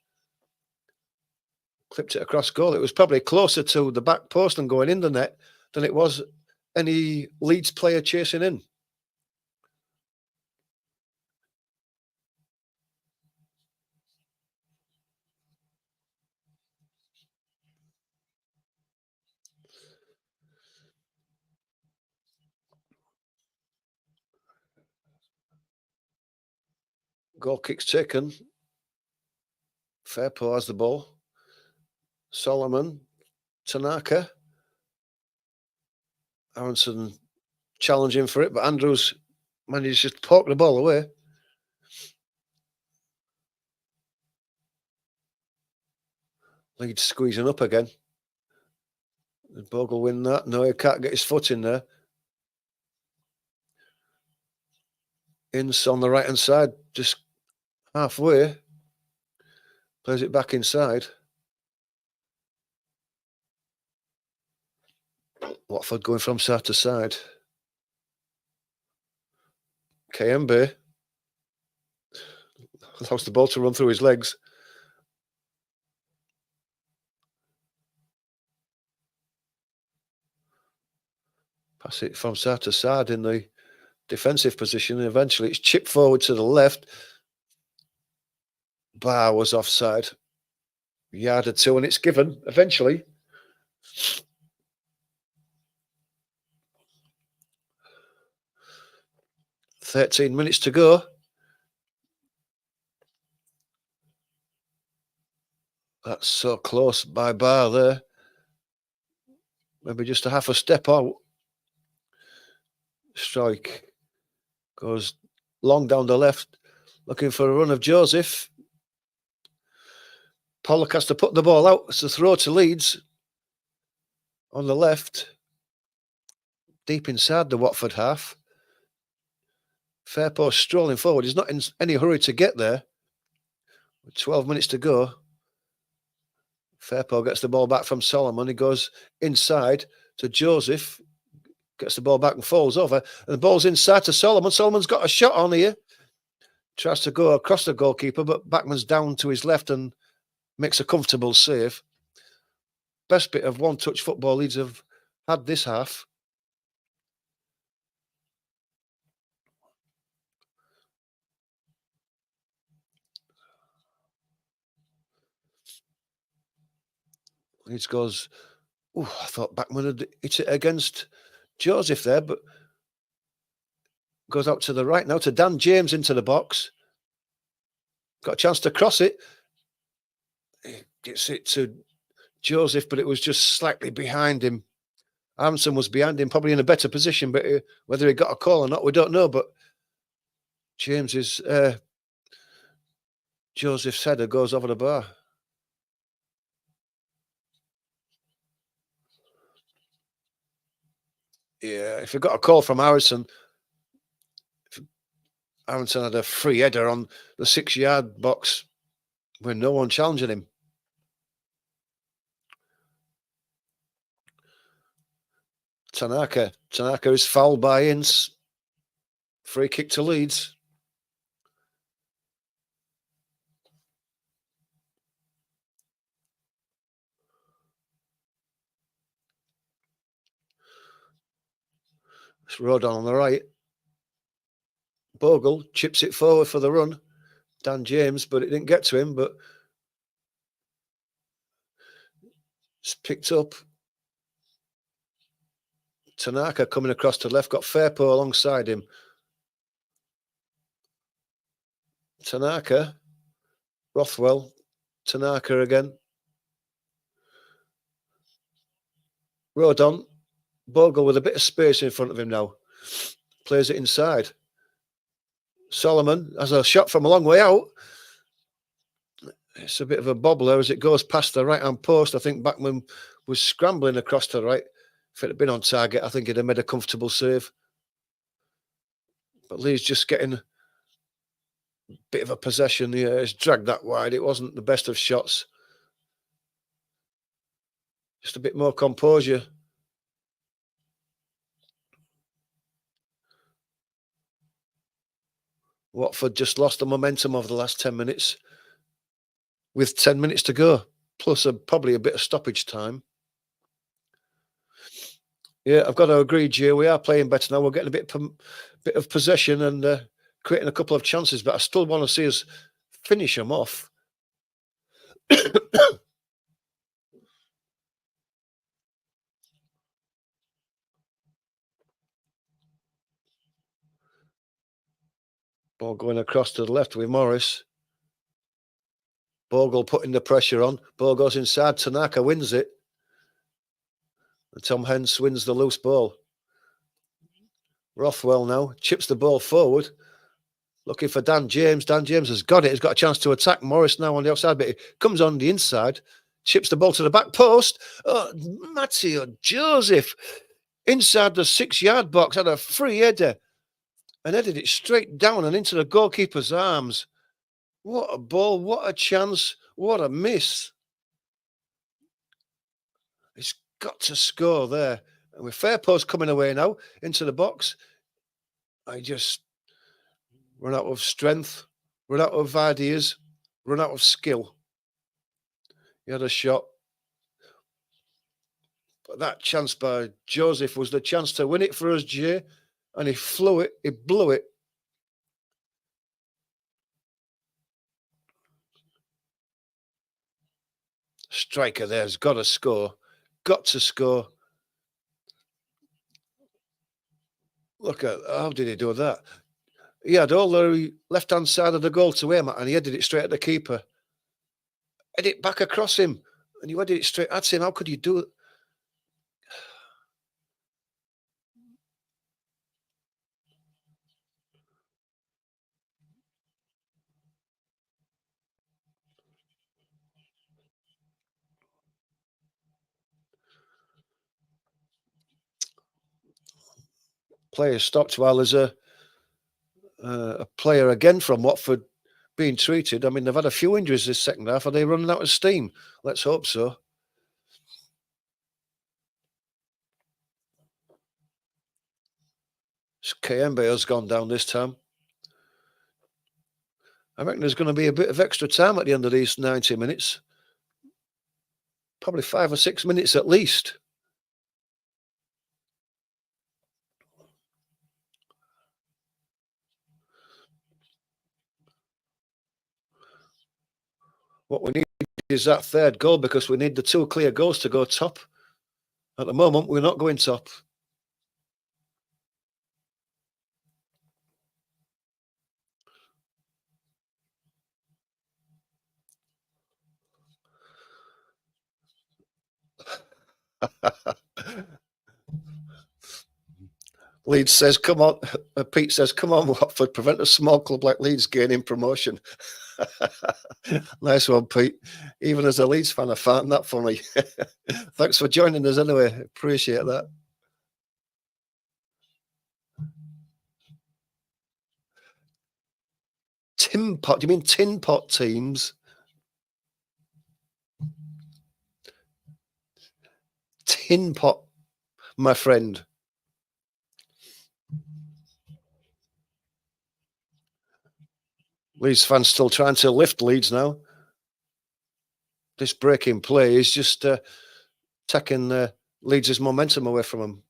Clipped it across goal. It was probably closer to the back post and going in the net than it was any Leeds player chasing in. Goal kick's taken. Fairport has the ball. Solomon, Tanaka. Aronson challenging for it, but Andrews manages to poke the ball away. Leeds squeezing up again. Did Bogle win that? No, he can't get his foot in there. Ince on the right-hand side, just halfway. Plays it back inside. Watford going from side to side. Kayembe allows the ball to run through his legs. Pass it from side to side in the defensive position, and eventually it's chipped forward to the left. Bar was offside. Yard or two, and it's given eventually. "13 minutes to go." That's so close by Bar there. Maybe just a half a step out. Strike goes long down the left, looking for a run of Joseph. Pollock has to put the ball out. It's a throw to Leeds on the left, deep inside the Watford half. Fairport strolling forward. He's not in any hurry to get there. With 12 minutes to go. Fairport gets the ball back from Solomon. He goes inside to Joseph. Gets the ball back and falls over. And the ball's inside to Solomon. Solomon's got a shot on here. Tries to go across the goalkeeper, but Backman's down to his left and makes a comfortable save. Best bit of one-touch football Leeds have had this half. Leeds goes, I thought Backman had hit it against Joseph there, but goes out to the right now to Dan James into the box. Got a chance to cross it. He gets it to Joseph, but it was just slightly behind him. Aronson was behind him, probably in a better position, but whether he got a call or not, we don't know. But James's Joseph's header goes over the bar. Yeah, if he got a call from Aronson had a free header on the 6-yard box with no one challenging him. Tanaka is fouled by Ince. Free kick to Leeds. It's Rodon on the right. Bogle chips it forward for the run. Dan James, but it didn't get to him, but it's picked up. Tanaka coming across to the left, got Fairpo alongside him. Tanaka, Rothwell, Tanaka again. Rodon, Bogle with a bit of space in front of him now. Plays it inside. Solomon has a shot from a long way out. It's a bit of a bobbler as it goes past the right-hand post. I think Bachmann was scrambling across to the right. If it had been on target, I think he'd have made a comfortable save. But Lee's just getting a bit of a possession. Yeah, it's dragged that wide. It wasn't the best of shots. Just a bit more composure. Watford just lost the momentum over the last 10 minutes with 10 minutes to go, plus probably a bit of stoppage time. Yeah, I've got to agree, Gio. We are playing better now. We're getting a bit of possession and creating a couple of chances, but I still want to see us finish them off. Ball going across to the left with Morris. Bogle putting the pressure on. Ball goes inside. Tanaka wins it. And Tom Hens wins the loose ball. Rothwell now chips the ball forward. Looking for Dan James. Dan James has got it. He's got a chance to attack Morris now on the outside, but he comes on the inside. Chips the ball to the back post. Oh, Matteo Joseph inside the 6-yard box had a free header and headed it straight down and into the goalkeeper's arms. What a ball, what a chance, what a miss. He's got to score there. And with Fairpost coming away now into the box, I just run out of strength, run out of ideas, run out of skill. He had a shot. But that chance by Joseph was the chance to win it for us, Jay. And he flew it, he blew it. Striker there's got to score. Got to score. Look at, how did he do that? He had all the left-hand side of the goal to aim at and he headed it straight at the keeper. Headed it back across him and you headed it straight at him. How could you do it? Player stopped while there's a player again from Watford being treated. I mean, they've had a few injuries this second half. Are they running out of steam? Let's hope so. Kayembe has gone down this time. I reckon there's going to be a bit of extra time at the end of these 90 minutes. Probably 5 or 6 minutes at least. What we need is that third goal because we need the 2 clear goals to go top. At the moment, we're not going top. Leeds says, come on. Pete says, come on, Watford, prevent a small club like Leeds gaining promotion. Nice one, Pete. Even as a Leeds fan, I found that funny. Thanks for joining us anyway. Appreciate that. Tin pot? Do you mean tin pot teams? Tin pot, my friend. Leeds fans still trying to lift Leeds now. This breaking play is just taking Leeds' momentum away from them.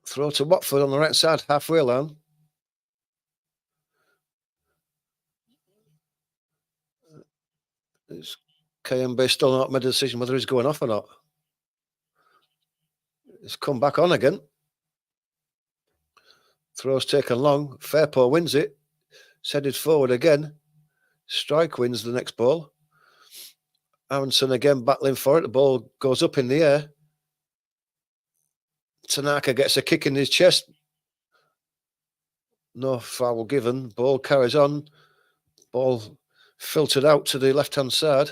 Throw to Watford on the right side, halfway line. KMB still not made a decision whether he's going off or not. It's come back on again. Throw's taken long. Fairpaw wins it. It's headed forward again. Strike wins the next ball. Aronson again battling for it. The ball goes up in the air. Tanaka gets a kick in his chest. No foul given. Ball carries on. Ball filtered out to the left-hand side.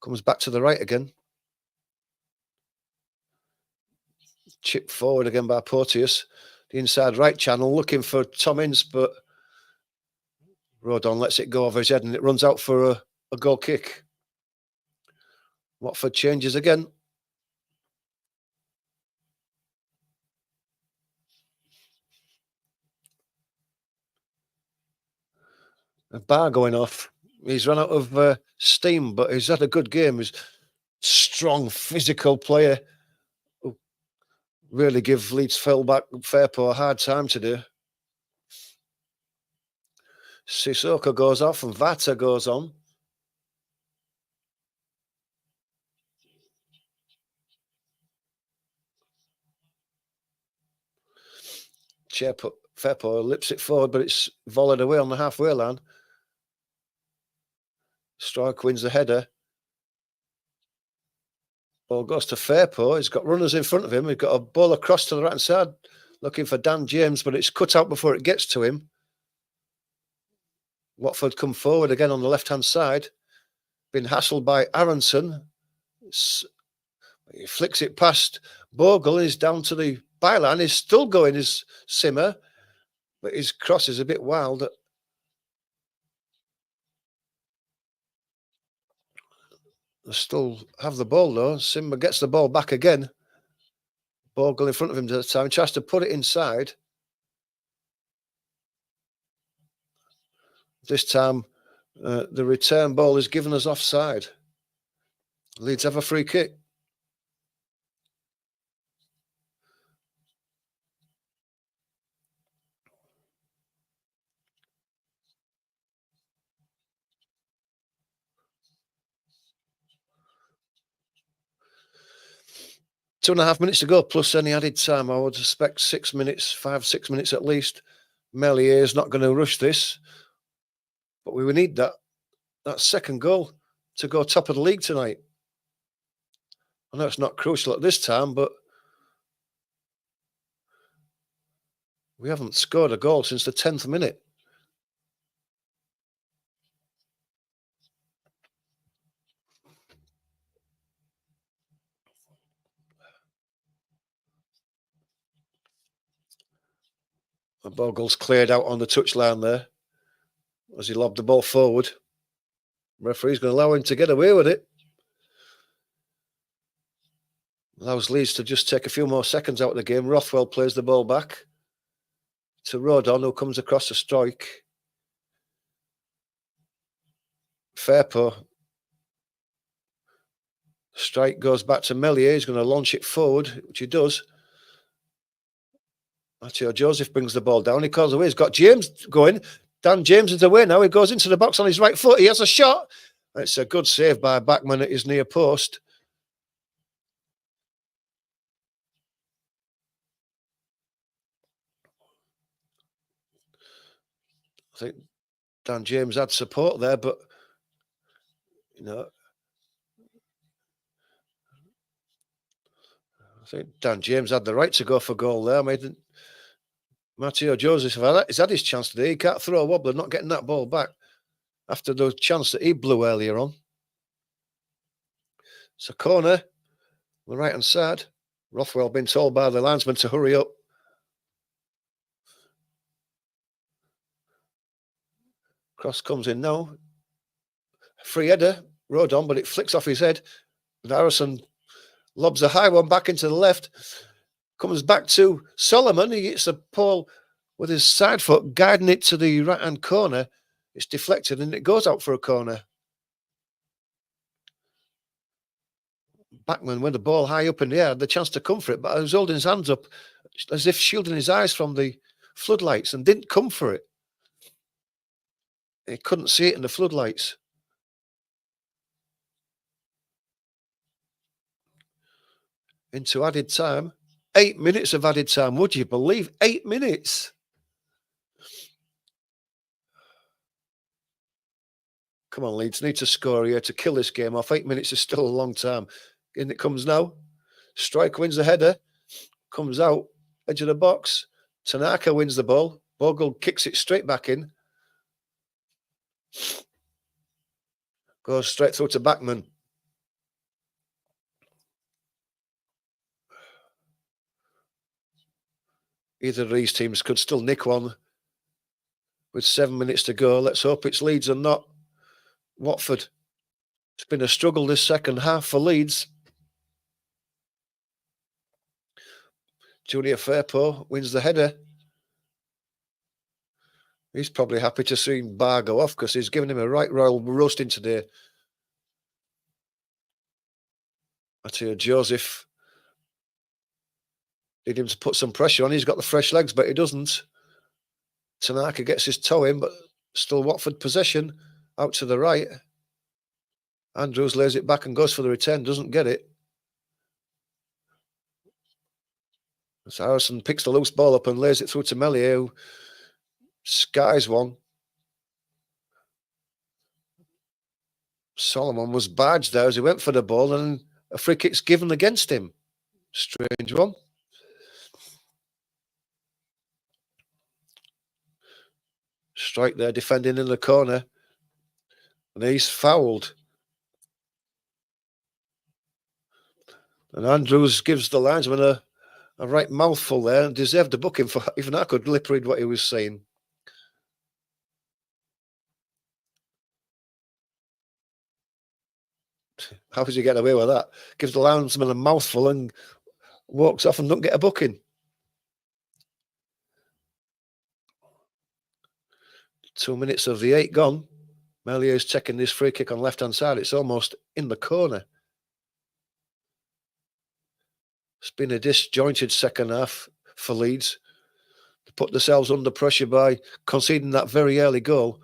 Comes back to the right again. Chipped forward again by Porteous. The inside right channel looking for Tom Ince, but Rodon lets it go over his head and it runs out for a goal kick. Watford changes again. A bar going off. He's run out of steam, but he's had a good game. He's a strong, physical player. Really give Leeds Fairpaw a hard time today. Sissoko goes off and Vata goes on. Fairpaw lips it forward, but it's volleyed away on the halfway line. Strike wins the header. Ball goes to Fairpaw. He's got runners in front of him. He's got a ball across to the right-hand side, looking for Dan James, but it's cut out before it gets to him. Watford come forward again on the left-hand side. Been hassled by Aronson. He flicks it past Bogle. He's down to the byline. He's still going his simmer, but his cross is a bit wild. They still have the ball though. Simmer gets the ball back again. Bogle in front of him at the time. Tries to put it inside. This time, the return ball is given us offside. Leeds have a free kick. Two and a half minutes to go, plus any added time. I would expect 6 minutes, 5-6 minutes at least. Melier is not going to rush this, but we need that second goal to go top of the league tonight. I know it's not crucial at this time, but we haven't scored a goal since the 10th minute. Bogle's cleared out on the touchline there as he lobbed the ball forward. Referee's going to allow him to get away with it. Allows Leeds to just take a few more seconds out of the game. Rothwell plays the ball back to Rodon, who comes across the strike. Fairpaw. Strike goes back to Melier. He's going to launch it forward, which he does. Matteo Joseph brings the ball down. He calls away. He's got James going. Dan James is away now. He goes into the box on his right foot. He has a shot. It's a good save by Backman at his near post. I think Dan James had support there, but I think Dan James had the right to go for goal there. Matteo Joseph has had his chance today. He can't throw a wobbler, not getting that ball back after the chance that he blew earlier on. It's a corner on the right-hand side. Rothwell been told by the linesman to hurry up. Cross comes in now. Free header, Rodon, but it flicks off his head. And Harrison lobs a high one back into the left. Comes back to Solomon. He hits the pole with his side foot, guiding it to the right-hand corner. It's deflected and it goes out for a corner. Backman, with the ball high up in the air, had the chance to come for it, but he was holding his hands up as if shielding his eyes from the floodlights and didn't come for it. He couldn't see it in the floodlights. into added time. 8 minutes of added time. Would you believe 8 minutes? Come on, Leeds. Need to score here to kill this game off. 8 minutes is still a long time. In it comes now. Strike wins the header. Comes out. Edge of the box. Tanaka wins the ball. Bogle kicks it straight back in. Goes straight through to Bachmann. Either of these teams could still nick one with 7 minutes to go. Let's hope it's Leeds and not Watford. It's been a struggle this second half for Leeds. Junior Firpo wins the header. He's probably happy to see Bar go off because he's given him a right royal roasting today. Mateo Joseph need him to put some pressure on. He's got the fresh legs, but he doesn't. Tanaka gets his toe in, but still Watford possession out to the right. Andrews lays it back and goes for the return, doesn't get it. So Harrison picks the loose ball up and lays it through to Melier, who skies one. Solomon was barged there as he went for the ball, and a free kick's given against him. Strange one. Strike there, defending in the corner. And he's fouled. And Andrews gives the linesman a right mouthful there and deserved a booking for. Even I could lip read what he was saying. How does he get away with that? Gives the linesman a mouthful and walks off and don't get a booking. 2 minutes of the 8 gone. Melier's checking this free kick on left-hand side. It's almost in the corner. It's been a disjointed second half for Leeds. They put themselves under pressure by conceding that very early goal,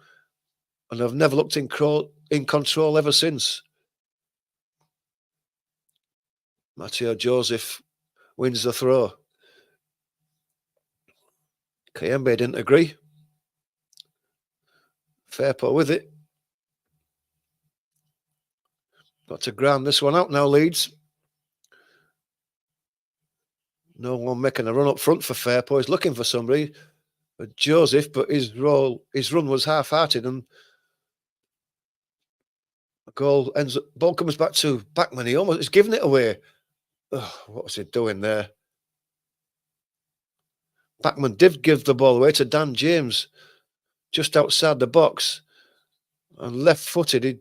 and have never looked in control ever since. Mateo Joseph wins the throw. Kayembe didn't agree. Firpo with it. Got to ground this one out now, Leeds. No one making a run up front for Firpo. He's looking for somebody. Joseph, but his run was half-hearted, and ball comes back to Bachmann. He's giving it away. Oh, what was he doing there? Bachmann did give the ball away to Dan James, just outside the box, and left-footed.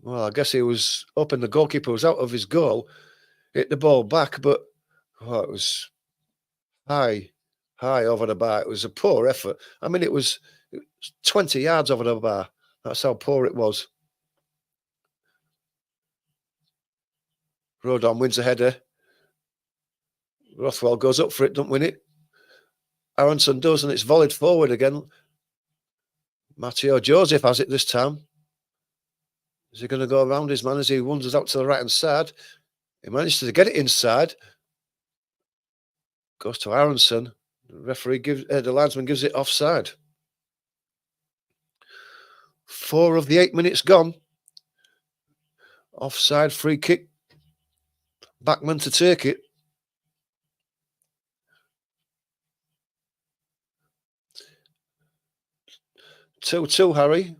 I guess he was hoping the goalkeeper was out of his goal. Hit the ball back, but it was high over the bar. It was a poor effort. I mean, it was 20 yards over the bar. That's how poor it was. Rodon wins a header. Rothwell goes up for it, don't win it. Aronson does, and it's volleyed forward again. Mateo Joseph has it this time. Is he going to go around his man as he wanders out to the right-hand side? He managed to get it inside. Goes to Aronson. The linesman gives it offside. 4 of the 8 minutes gone. Offside free kick. Bachmann to take it. Two, Harry.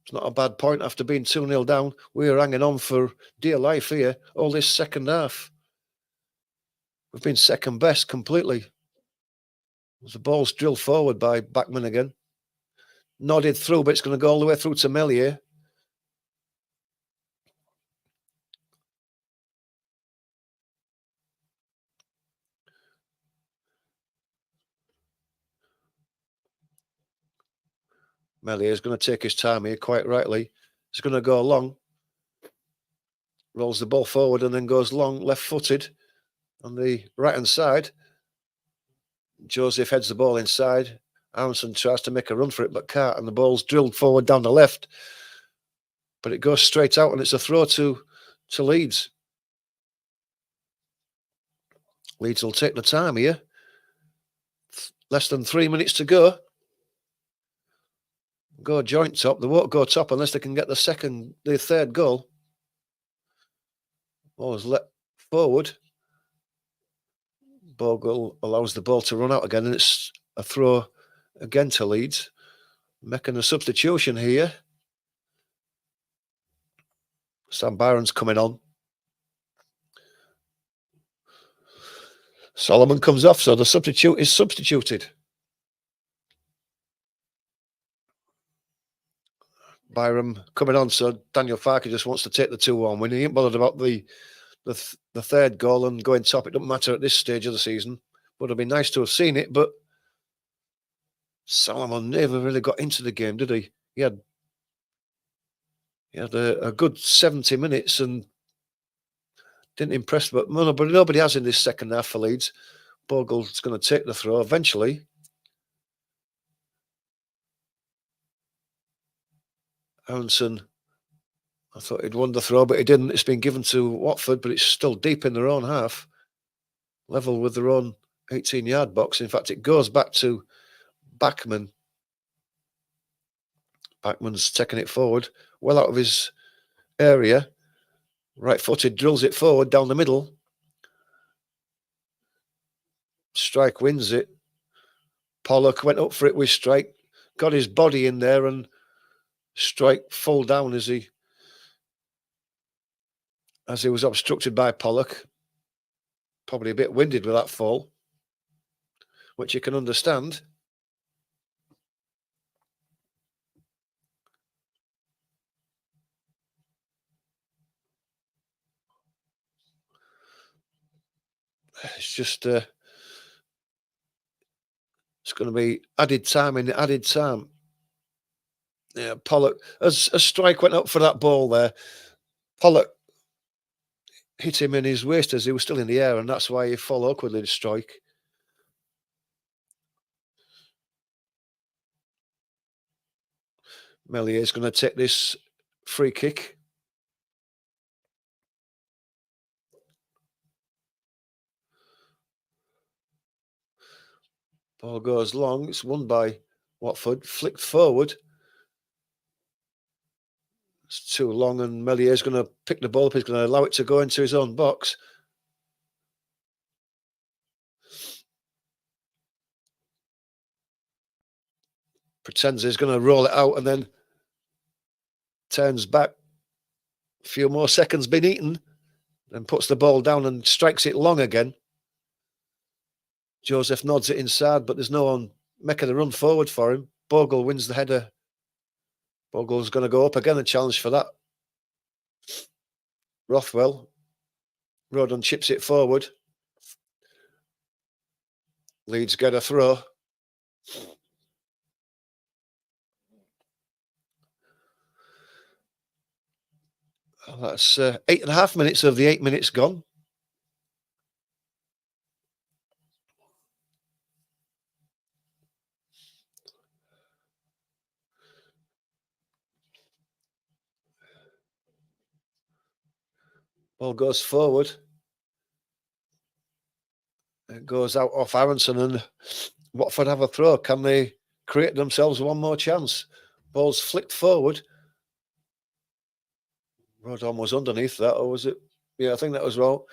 It's not a bad point after being 2-0 down. We're hanging on for dear life here all this second half. We've been second best completely. The ball's drilled forward by Bachmann again. Nodded through, but it's going to go all the way through to Melier. Melier is going to take his time here, quite rightly. He's going to go long. Rolls the ball forward and then goes long, left-footed on the right-hand side. Joseph heads the ball inside. Aronson tries to make a run for it, but can't, and the ball's drilled forward down the left. But it goes straight out, and it's a throw to Leeds. Leeds will take the time here. Less than 3 minutes to go. Go joint top. They won't go top unless they can get the third goal. Ball's let forward. Bogle allows the ball to run out again, and it's a throw again to Leeds. Making a substitution here. Sam Byron's coming on. Solomon comes off, so the substitute is substituted. Byron coming on, so Daniel Farke just wants to take the 2-1 win. He ain't bothered about the third goal and going top. It doesn't matter at this stage of the season. Would have been nice to have seen it, but Solomon never really got into the game, did he? He had a good 70 minutes and didn't impress, but nobody has in this second half for Leeds. Bogle's going to take the throw eventually. Aronson, I thought he'd won the throw, but he didn't. It's been given to Watford, but it's still deep in their own half, level with their own 18-yard box. In fact, it goes back to Bachmann. Bachmann's taking it forward, well out of his area. Right-footed, drills it forward down the middle. Strike wins it. Pollock went up for it with Strike, got his body in there, and Strike full down as he was obstructed by Pollock. Probably a bit winded with that fall, which you can understand. It's just it's going to be added time in added time. Yeah, Pollock, as Strike went up for that ball there, Pollock hit him in his waist as he was still in the air, and that's why he fell awkwardly to Strike. Melier is going to take this free kick. Ball goes long. It's won by Watford. Flicked forward. It's too long, and Melier's going to pick the ball up. He's going to allow it to go into his own box. Pretends he's going to roll it out and then turns back. A few more seconds been eaten, and puts the ball down and strikes it long again. Joseph nods it inside, but there's no one making a run forward for him. Bogle wins the header. Bogle's going to go up again and challenge for that. Rothwell. Rodon chips it forward. Leeds get a throw. That's 8.5 minutes of the 8 minutes gone. Ball goes forward. It goes out off Aronson, and Watford have a throw. Can they create themselves one more chance? Ball's flicked forward. Rodon was underneath that, or was it? Yeah, I think that was wrong.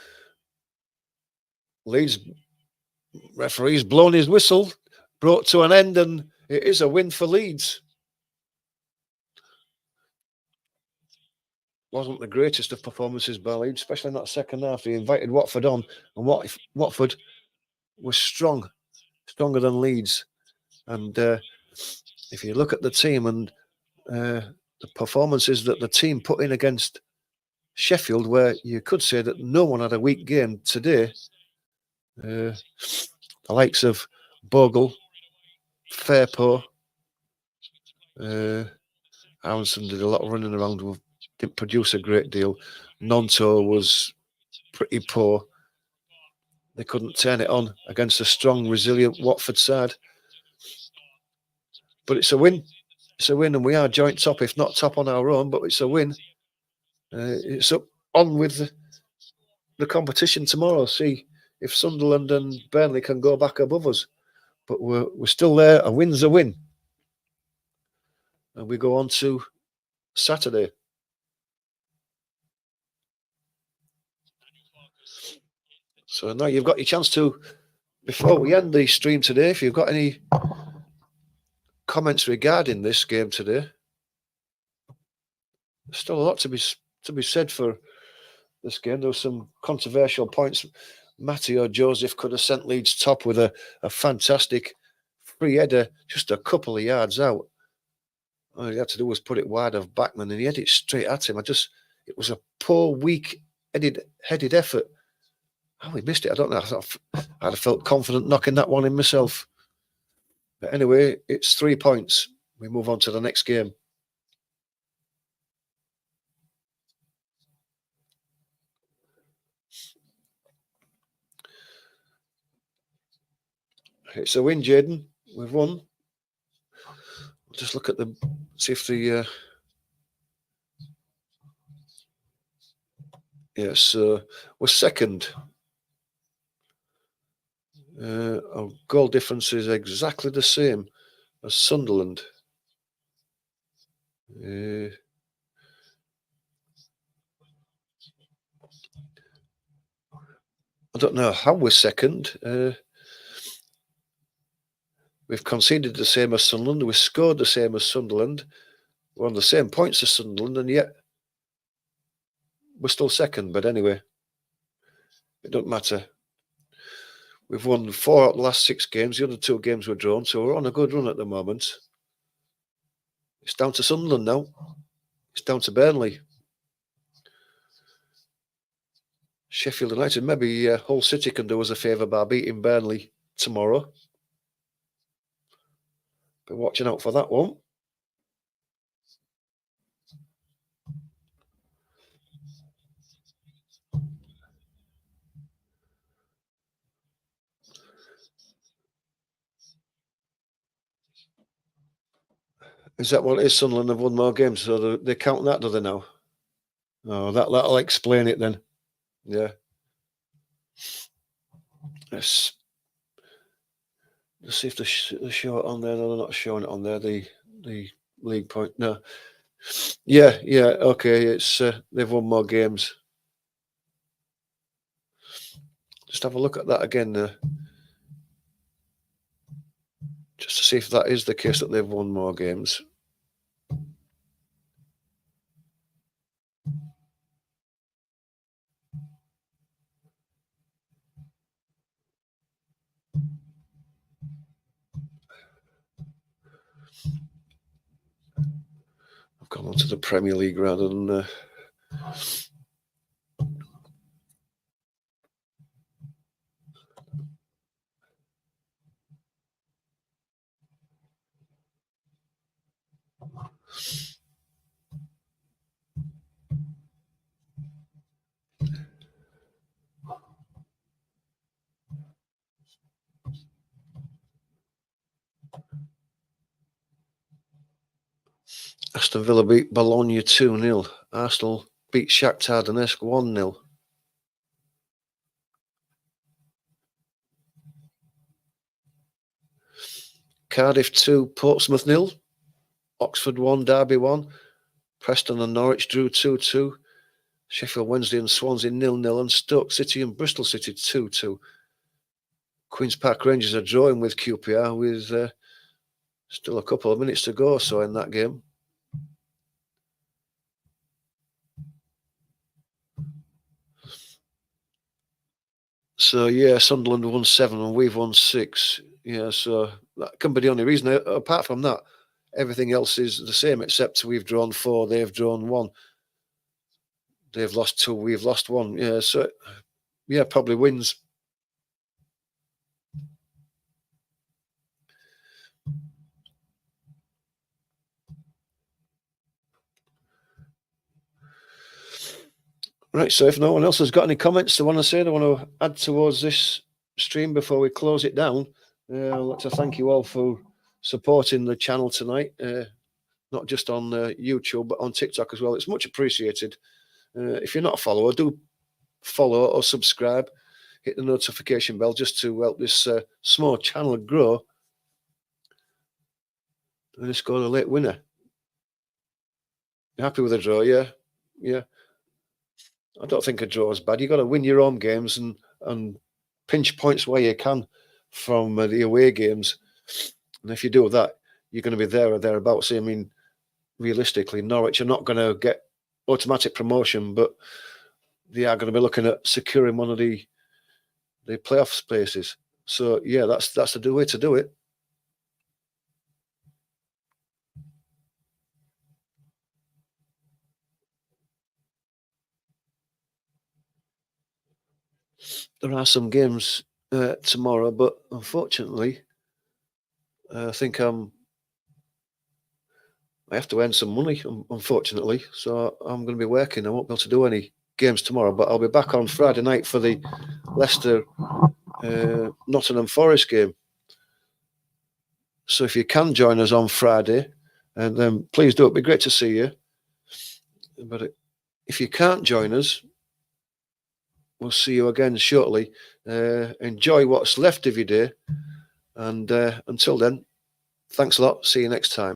Leeds referee's blown his whistle, brought to an end, and it is a win for Leeds. Wasn't the greatest of performances by Leeds, especially in that second half. He invited Watford on, and Watford was strong, stronger than Leeds. And if you look at the team and the performances that the team put in against Sheffield, where you could say that no one had a weak game today, the likes of Bogle, Fairpo, Aronson did a lot of running around, didn't produce a great deal. Nonto was pretty poor. They couldn't turn it on against a strong, resilient Watford side. But it's a win. It's a win, and we are joint top, if not top on our own, but it's a win. It's up on with the competition tomorrow. See if Sunderland and Burnley can go back above us. But we're still there. A win's a win. And we go on to Saturday. So now you've got your chance to, before we end the stream today, if you've got any comments regarding this game today, there's still a lot to be said for this game. There were some controversial points. Matteo Joseph could have sent Leeds top with a fantastic free header just a couple of yards out. All he had to do was put it wide of Backman, and he had it straight at him. It was a poor, weak-headed effort. How he missed it, I don't know. I'd have felt confident knocking that one in myself. But anyway, it's 3 points. We move on to the next game. It's a win, Jaden. We've won. Just look at see if the... Yes, we're second. Our goal difference is exactly the same as Sunderland. I don't know how we're second. We've conceded the same as Sunderland. We've scored the same as Sunderland. We're on the same points as Sunderland, and yet we're still second. But anyway, it doesn't matter. We've won 4 out of the last 6 games. The other 2 games were drawn, so we're on a good run at the moment. It's down to Sunderland now. It's down to Burnley. Sheffield United, maybe Hull City can do us a favour by beating Burnley tomorrow. Be watching out for that one. Is that what it is? Sunderland have won more games, so they count that, do they now? Oh, that'll explain it then. Yeah. Yes. Let's see if they're showing it on there. No, they're not showing it on there. The league point. No. Yeah. Okay. It's they've won more games. Just have a look at that again there. Just to see if that is the case that they've won more games. I've gone on to the Premier League rather than Aston Villa beat Bologna 2-0. Arsenal beat Shakhtar Donetsk 1-0. Cardiff 2, Portsmouth 0. Oxford 1, Derby 1. Preston and Norwich drew 2-2. Sheffield Wednesday and Swansea 0-0. And Stoke City and Bristol City 2-2. Queen's Park Rangers are drawing with QPR with still a couple of minutes to go so in that game. So, yeah, Sunderland won 7 and we've won 6. Yeah, so that can be the only reason. Apart from that, everything else is the same, except we've drawn 4, they've drawn 1. They've lost 2, we've lost 1. Yeah, so, yeah, probably wins. Right, so if no one else has got any comments they want to say, they want to add towards this stream before we close it down, I'd like to thank you all for supporting the channel tonight, not just on YouTube, but on TikTok as well. It's much appreciated. If you're not a follower, do follow or subscribe. hit the notification bell just to help this small channel grow. And just got a late winner. You happy with a draw? Yeah, yeah. I don't think a draw is bad. You got to win your home games and pinch points where you can from the away games. And if you do that, you're going to be there or thereabouts. I mean, realistically, Norwich are not going to get automatic promotion, but they are going to be looking at securing one of the playoff spaces. So yeah, that's the way to do it. There are some games tomorrow, but unfortunately, I think I have to earn some money, unfortunately. So I'm going to be working. I won't be able to do any games tomorrow, but I'll be back on Friday night for the Leicester Nottingham Forest game. So if you can join us on Friday, and then please do. It'd be great to see you. But if you can't join us, we'll see you again shortly. Enjoy what's left of your day. And until then, thanks a lot. See you next time.